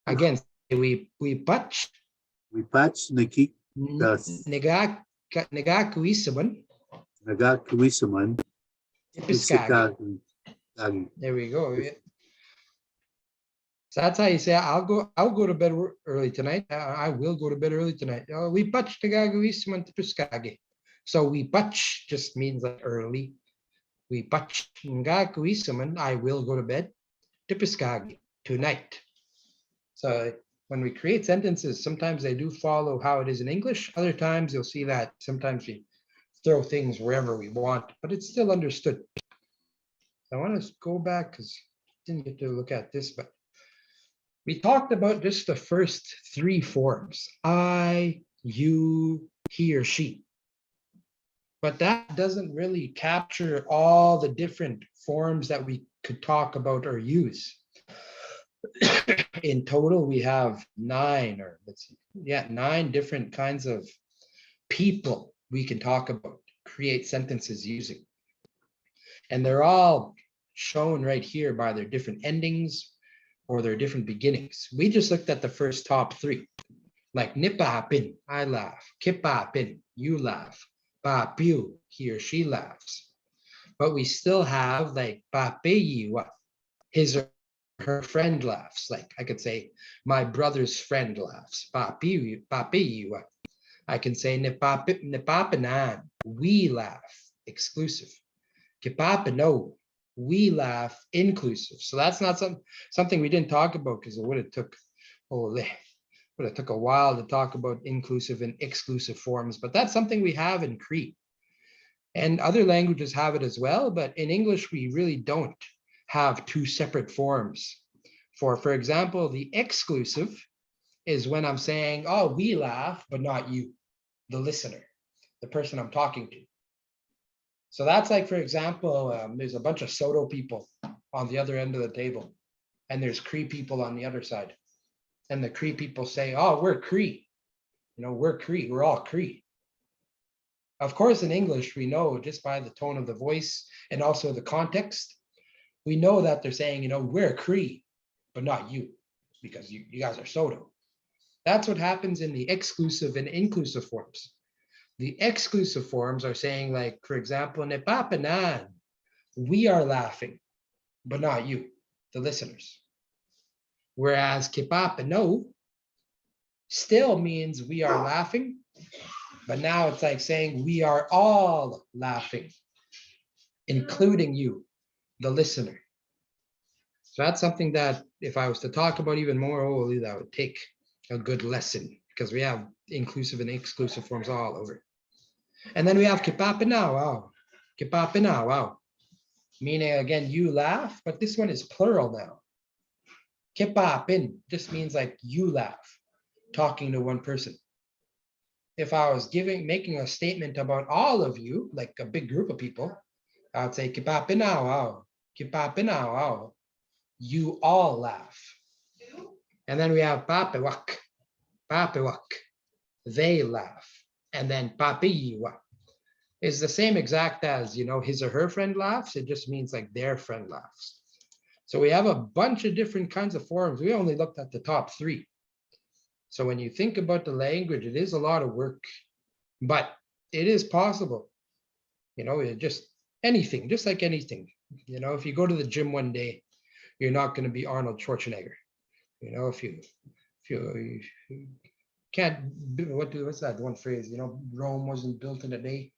Again, we patch. We patch Nikki. Negakuisaman. Negakuisaman. Tipiskagi. There we go. So that's how you say I'll go to bed early tonight. I will go to bed early tonight. We patch Negakuisaman tipiskagi. So we patch just means like early. We patch Negakuisaman. I will go to bed. Tipiskagi tonight. So when we create sentences, sometimes they do follow how it is in English. Other times you'll see that sometimes we throw things wherever we want, but it's still understood. I want to go back because I didn't get to look at this, but we talked about just the first three forms. I, you, he or she. But that doesn't really capture all the different forms that we could talk about or use. In total, we have 9 different kinds of people we can talk about, create sentences using. And they're all shown right here by their different endings or their different beginnings. We just looked at the first top 3, like nipapin, I laugh, kipapin, you laugh, papiu, he or she laughs. But we still have like papeyiwa, his or her friend laughs. Like I could say, my brother's friend laughs. Papiyiwa. I can say nepapanan, we laugh, exclusive. Kipapano, we laugh, inclusive. So that's not something we didn't talk about because it would have took a while to talk about inclusive and exclusive forms, but that's something we have in Cree. And other languages have it as well, but in English, we really don't have 2 separate forms. For example, the exclusive is when I'm saying, oh, we laugh, but not you, the listener. the person I'm talking to. So that's like, for example, there's a bunch of Soto people on the other end of the table, and there's Cree people on the other side. And the Cree people say, oh, we're Cree. We're Cree, we're all Cree. Of course, in English, we know just by the tone of the voice and also the context, we know that they're saying, we're Cree, but not you, because you guys are Soto. That's what happens in the exclusive and inclusive forms. The exclusive forms are saying, like, for example, Nepapanan, we are laughing, but not you, the listeners. Whereas Kipapano still means we are laughing, but now it's like saying we are all laughing, including you, the listener. So that's something that if I was to talk about even more, that would take a good lesson, because we have inclusive and exclusive forms all over. And then we have Kipapinao, wow. Meaning, again, you laugh, but this one is plural now. Kipapin just means like you laugh, talking to one person. If I was making a statement about all of you, like a big group of people, I would say Kipapinao, you all laugh. And then we have Papewak, they laugh. And then Papiwa is the same exact as, his or her friend laughs. It just means like their friend laughs. So we have a bunch of different kinds of forms. We only looked at the top 3. So when you think about the language, it is a lot of work, but it is possible. Just anything, just like anything. If you go to the gym one day, you're not going to be Arnold Schwarzenegger. If you can't, what's that one phrase? Rome wasn't built in a day.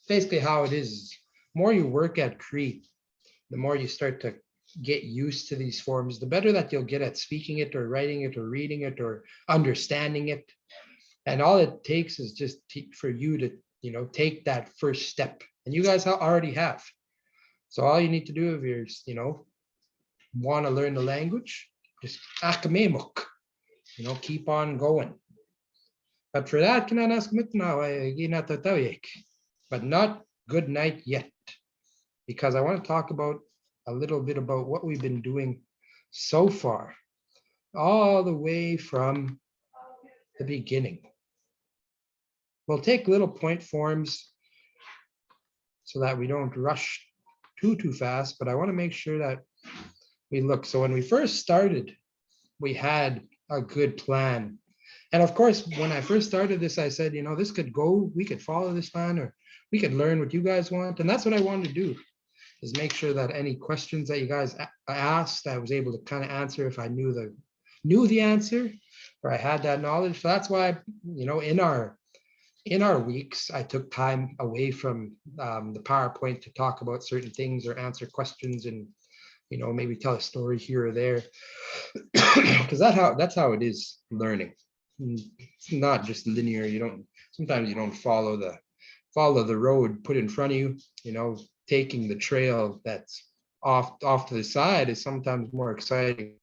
Basically how it is. The more you work at Cree, the more you start to get used to these forms, the better that you'll get at speaking it or writing it or reading it or understanding it. And all it takes is just for you to, take that first step. And you guys already have. So all you need to do if you're, want to learn the language, just akamemok, keep on going. But for that, but not good night yet, because I want to talk about a little bit about what we've been doing so far, all the way from the beginning. We'll take little point forms so that we don't rush too fast, but I want to make sure that we look. So when we first started, we had a good plan. And of course, when I first started this, I said, this could go, we could follow this plan, or we could learn what you guys want. And that's what I wanted to do, is make sure that any questions that you guys asked, I was able to kind of answer if I knew the answer, or I had that knowledge. So that's why, in our weeks, I took time away from the PowerPoint to talk about certain things or answer questions and, maybe tell a story here or there, because that's how it is learning. It's not just linear. Sometimes you don't follow the road put in front of you. Taking the trail that's off to the side is sometimes more exciting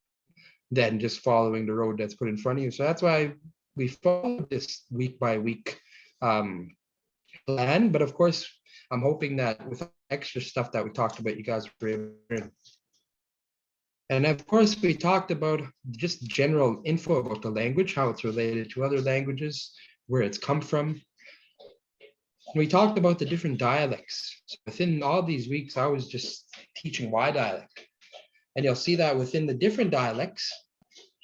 than just following the road that's put in front of you. So that's why we follow this week by week plan. But of course, I'm hoping that with extra stuff that we talked about, you guys were able to learn. And of course, we talked about just general info about the language, how it's related to other languages, where it's come from. We talked about the different dialects. So within all these weeks, I was just teaching Y dialect. And you'll see that within the different dialects,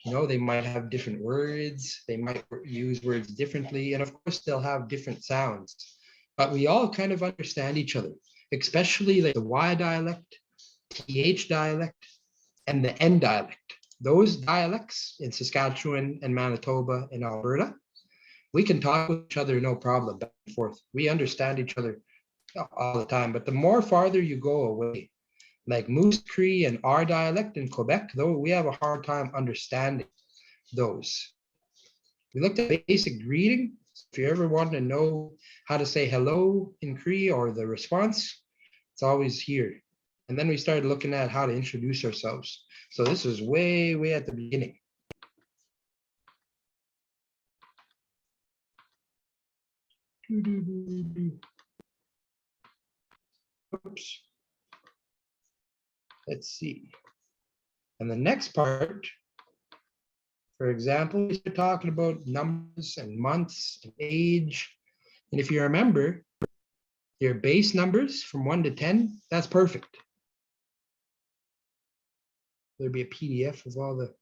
they might have different words, they might use words differently, and of course, they'll have different sounds. But we all kind of understand each other, especially like the Y dialect, TH dialect, and the N dialect. Those dialects in Saskatchewan and Manitoba and Alberta, we can talk with each other no problem, back and forth. We understand each other all the time. But the more farther you go away, like Moose Cree and our dialect in Quebec, though, we have a hard time understanding those. We looked at basic greeting. If you ever want to know how to say hello in Cree or the response, it's always here. And then we started looking at how to introduce ourselves. So this was way at the beginning. Oops. Let's see. And the next part, for example, we start talking about numbers and months and age. And if you remember, your base numbers from 1 to 10, that's perfect. There'd be a PDF of all the,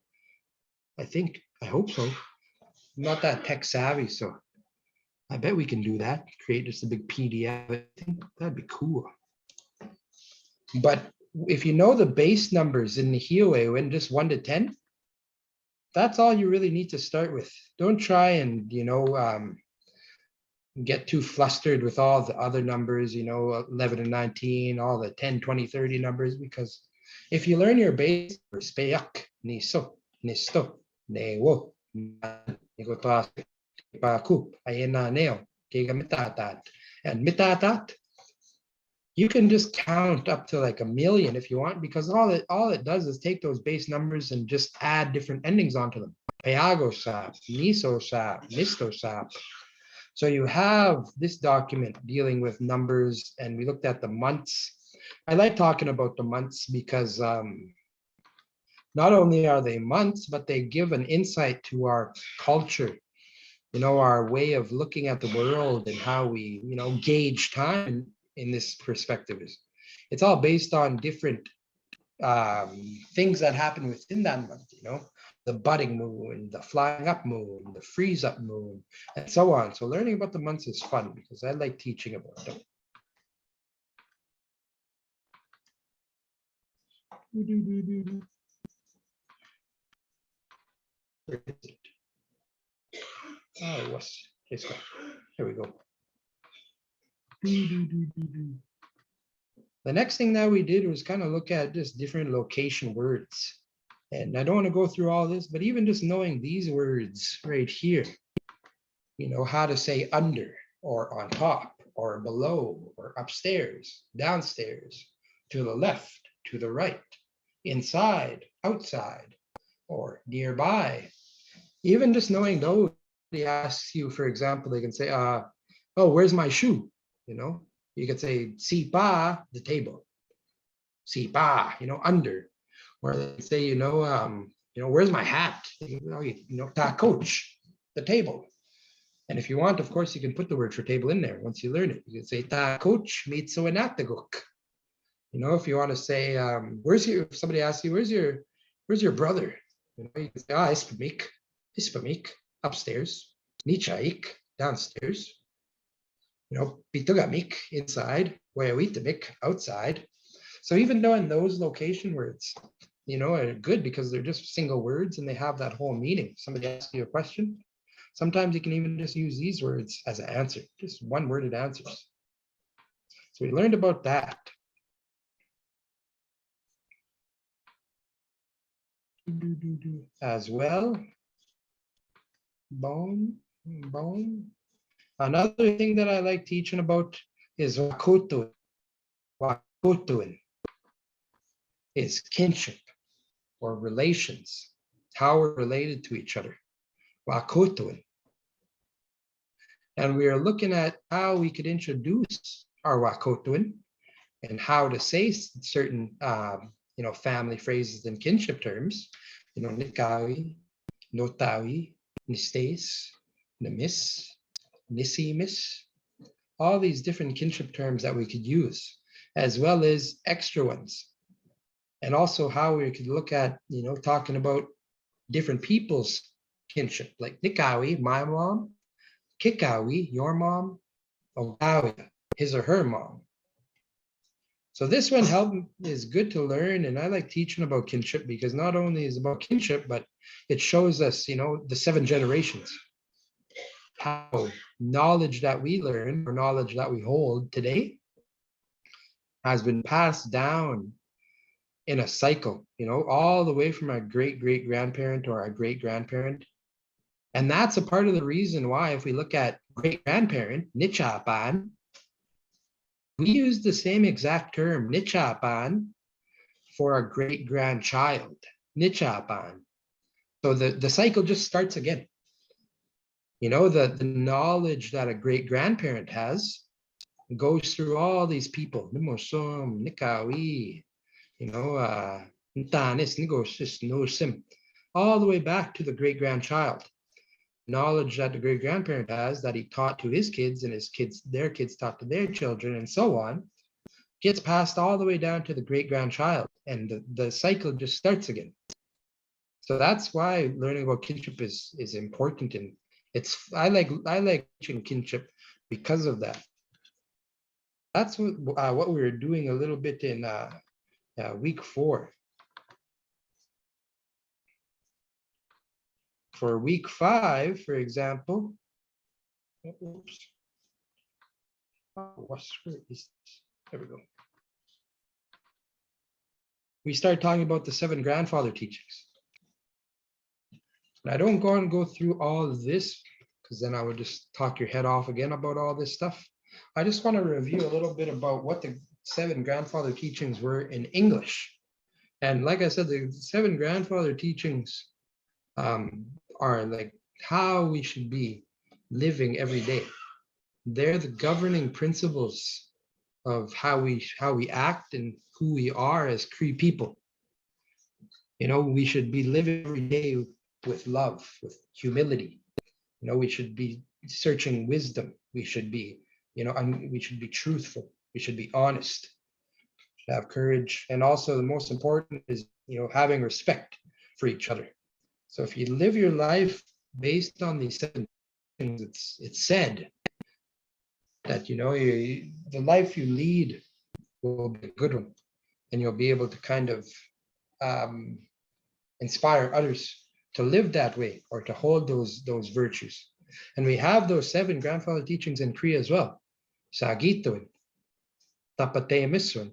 I hope so. I'm not that tech savvy, so I bet we can do that. Create just a big PDF. I think that'd be cool. But if you know the base numbers in the Hioe when just 1 to 10, that's all you really need to start with. Don't try and, get too flustered with all the other numbers, 11 and 19, all the 10, 20, 30 numbers, because if you learn your base numbers, peyak, niso, nisto, newo, nigotas, pakup, ayena neo, kegamitatat, and mitatat, you can just count up to like 1,000,000 if you want, because all it does is take those base numbers and just add different endings onto them. Peago sap, niso sap, nisto sap. So you have this document dealing with numbers, and we looked at the months. I like talking about the months because not only are they months, but they give an insight to our culture, our way of looking at the world and how we, gauge time in this perspective. It's all based on different things that happen within that month, the budding moon, the flying up moon, the freeze up moon, and so on. So learning about the months is fun because I like teaching about them. Where is it? Oh, it was. Here we go. The next thing that we did was kind of look at just different location words. And I don't want to go through all this, but even just knowing these words right here, how to say under or on top or below or upstairs, downstairs, to the left, to the right, inside, outside, or nearby. Even just knowing those, they ask you, for example, they can say, oh, where's my shoe? You could say, si pa, the table. Si pa, under. Or they say, where's my hat? Ta coach, the table. And if you want, of course, you can put the word for table in there once you learn it. You can say ta coach mitso enataguk. If you want to say, if somebody asks you, where's your brother? You can say, ispamik, upstairs, nichaik, downstairs. Pitugamik, inside, wayawitamik, outside. So even knowing those location words, are good because they're just single words and they have that whole meaning. Somebody asks you a question. Sometimes you can even just use these words as an answer, just one-worded answers. So we learned about that. As well. Bone. Another thing that I like teaching about is wakotuin. Wakotuin is kinship or relations, how we're related to each other. Wakotuin. And we are looking at how we could introduce our wakotuin and how to say certain, family phrases and kinship terms. Nikawi, notawi, nistes, namis, nisimis, all these different kinship terms that we could use, as well as extra ones. And also how we could look at, talking about different people's kinship, like Nikawi, my mom, Kikawi, your mom, Ogawi, his or her mom. So this one is good to learn, and I like teaching about kinship because not only is it about kinship, but it shows us, the 7 generations, how knowledge that we learn or knowledge that we hold today has been passed down in a cycle, all the way from our great-great-grandparent or our great-grandparent. And that's a part of the reason why, if we look at great-grandparent, nichapan, we use the same exact term, nichapan, for a great-grandchild, nichapan. So the cycle just starts again. You know, the knowledge that a great grandparent has goes through all these people. Nimosom, Nikawi, you know, Ntanis, Nigosis, Nosim, all the way back to the great grandchild. Knowledge that the great grandparent has that he taught to his kids and his kids, their kids taught to their children, and so on, gets passed all the way down to the great grandchild, and the cycle just starts again. So that's why learning about kinship is important, and I like teaching kinship because of that. That's what we were doing a little bit in week 4. For week 5, for example, oops. Oh, there we go. We start talking about the 7 grandfather teachings. And I don't go through all of this because then I would just talk your head off again about all this stuff. I just want to review a little bit about what the 7 grandfather teachings were in English. And like I said, the 7 grandfather teachings are like how we should be living every day. They're the governing principles of how we act and who we are as Cree people. You know, we should be living every day with love, with humility. You know, we should be searching wisdom. We should be, you know, we should be truthful. We should be honest. We should have courage. And also the most important is, you know, having respect for each other. So if you live your life based on these 7 things, it's said that, you know, the life you lead will be a good one, and you'll be able to kind of inspire others to live that way or to hold those virtues. And we have those 7 grandfather teachings in Cree as well. Sagituin, Tapatemiswin,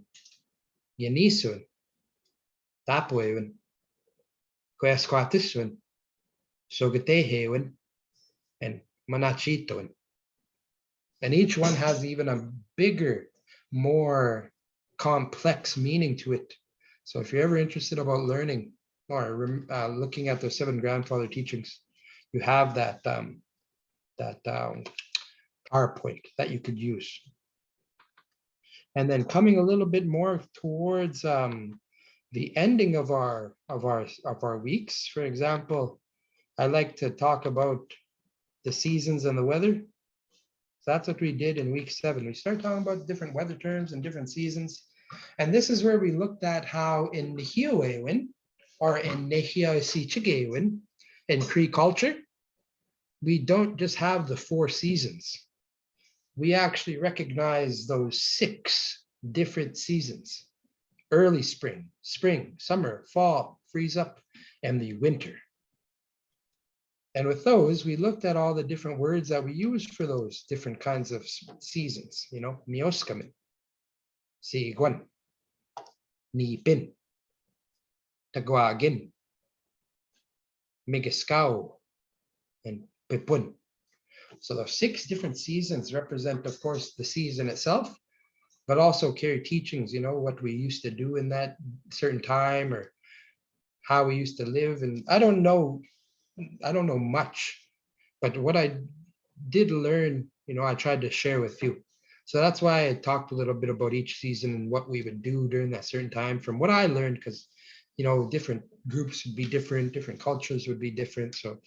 Yanisuin, Tapuewin, Kwesquatiswin, Sogatehewin, and Manachitoin. And each one has even a bigger, more complex meaning to it. So if you're ever interested about learning or looking at the 7 grandfather teachings, you have that PowerPoint that you could use. And then coming a little bit more towards the ending of our weeks, for example, I like to talk about the seasons and the weather. So that's what we did in week 7. We started talking about different weather terms and different seasons. And this is where we looked at how in Nihioewin or in Nehiasichigewin in Cree culture, we don't just have the 4 seasons. We actually recognize those 6 different seasons: early spring, summer, fall, freeze up, and the winter. And with those, we looked at all the different words that we use for those different kinds of seasons, you know, mioskamin, sigwan, nipin, tagwagin, migiskau, and pipun. So those 6 different seasons represent, of course, the season itself, but also carry teachings, you know, what we used to do in that certain time or how we used to live. And I don't know much, but what I did learn, you know, I tried to share with you. So that's why I talked a little bit about each season and what we would do during that certain time from what I learned, because, you know, different groups would be different cultures would be different. So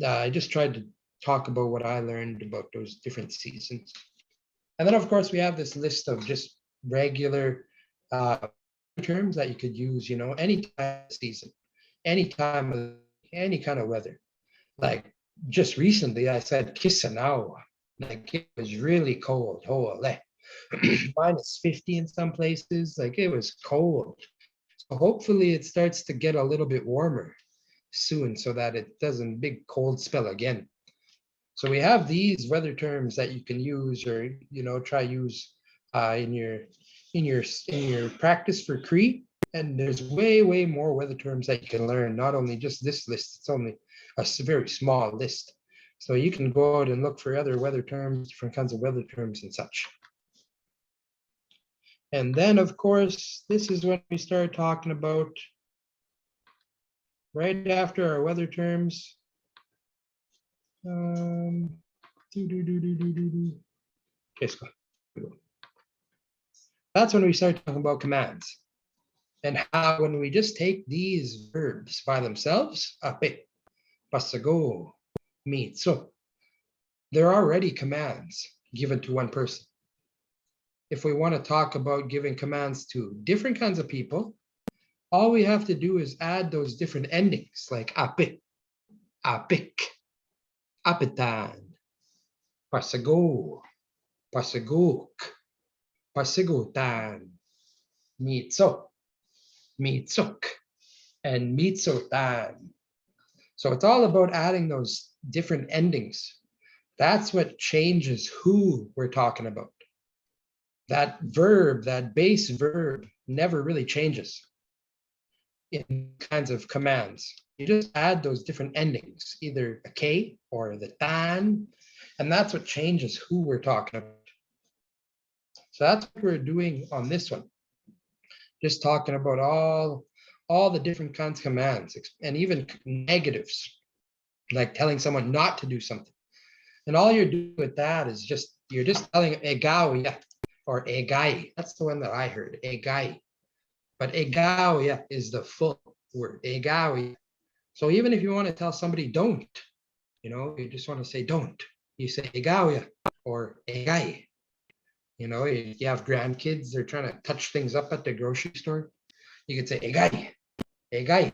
I just tried to talk about what I learned about those different seasons. And then, of course, we have this list of just regular terms that you could use, you know, any time of season, any time of any kind of weather. Like just recently, I said Kisanawa. Like it was really cold. Minus 50 in some places. Like it was cold. So hopefully it starts to get a little bit warmer soon so that it doesn't big cold spell again. So we have these weather terms that you can use, or you know, try use in your practice for Cree. And there's way more weather terms that you can learn. Not only just this list; it's only a very small list. So you can go out and look for other weather terms, different kinds of weather terms and such. And then, of course, this is when we start talking about right after our weather terms. Okay, so that's when we start talking about commands and how when we just take these verbs by themselves, ape, pasago, mitso, they're already commands given to one person. If we want to talk about giving commands to different kinds of people, all we have to do is add those different endings like ape, apik, apetan, pasago, pasaguk, pasigutan, mitso, mitsuk, and mitsotan. So it's all about adding those different endings. That's what changes who we're talking about. That verb, that base verb, never really changes in kinds of commands. You just add those different endings, either a K or the tan, and that's what changes who we're talking about. So that's what we're doing on this one. Just talking about all the different kinds of commands and even negatives, like telling someone not to do something. And all you're doing with that is you're just telling egawia or egai. That's the one that I heard, egai. But egawia is the full word, egawia. So even if you want to tell somebody don't, you just want to say don't, you say egawia or egai. You have grandkids, they're trying to touch things up at the grocery store. You could say egai, egai.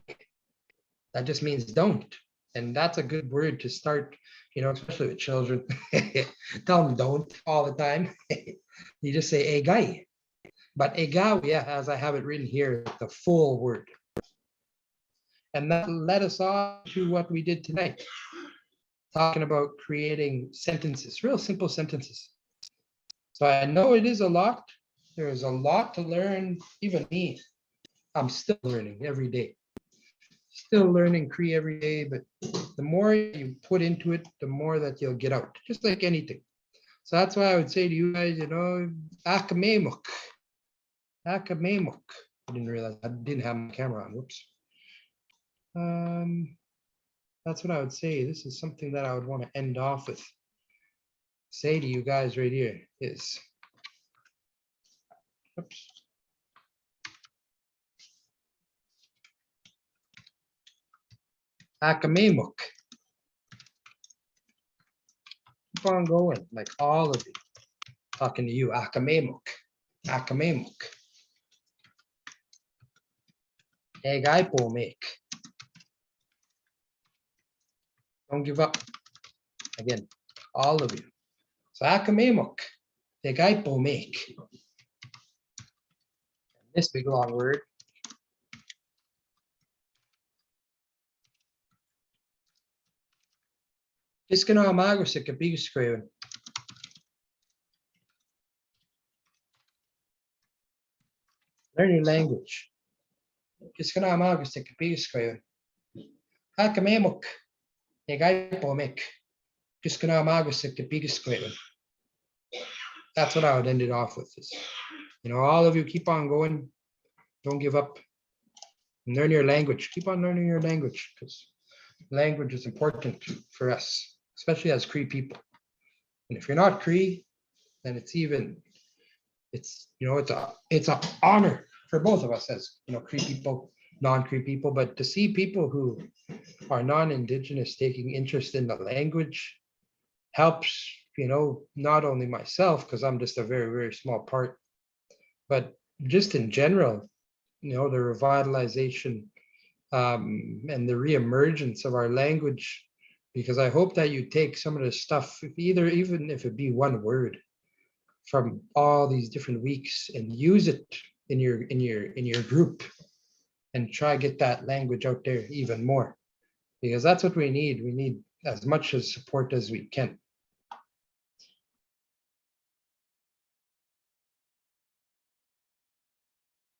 That just means don't. And that's a good word to start, especially with children. Tell them don't all the time. You just say egai. But egau, yeah, as I have it written here, the full word. And that led us on to what we did tonight, talking about creating sentences, real simple sentences. So I know it is a lot. There's a lot to learn, even me. I'm still learning every day. Still learning Cree every day, but the more you put into it, the more that you'll get out, just like anything. So that's why I would say to you guys, akamemuk. Akamemuk. I didn't realize I didn't have my camera on. Whoops. That's what I would say. This is something that I would want to end off with. Say to you guys right here is, oops. Akamemuk. Keep on going, like all of you. Talking to you, Akamemuk. Akamemuk. Egaipo make. Don't give up. Again, all of you. So Akamemuk. Egaipo make. This big long word. Just gonna amago sa kapigus ko yun. Learn your language. Just gonna amago sa kapigus ko yun. Akamemuk. Egaipo make. Just gonna amago sa kapigus ko yun. That's what I would end it off with. Is, all of you keep on going. Don't give up. And learn your language. Keep on learning your language because language is important for us, especially as Cree people. And if you're not Cree, then it's an honor for both of us as Cree people, non-Cree people. But to see people who are non-Indigenous taking interest in the language helps. Not only myself, because I'm just a very, very small part, but just in general, the revitalization and the reemergence of our language, because I hope that you take some of the stuff, even if it be one word from all these different weeks and use it in your group and try get that language out there even more, because that's what we need. We need as much as support as we can.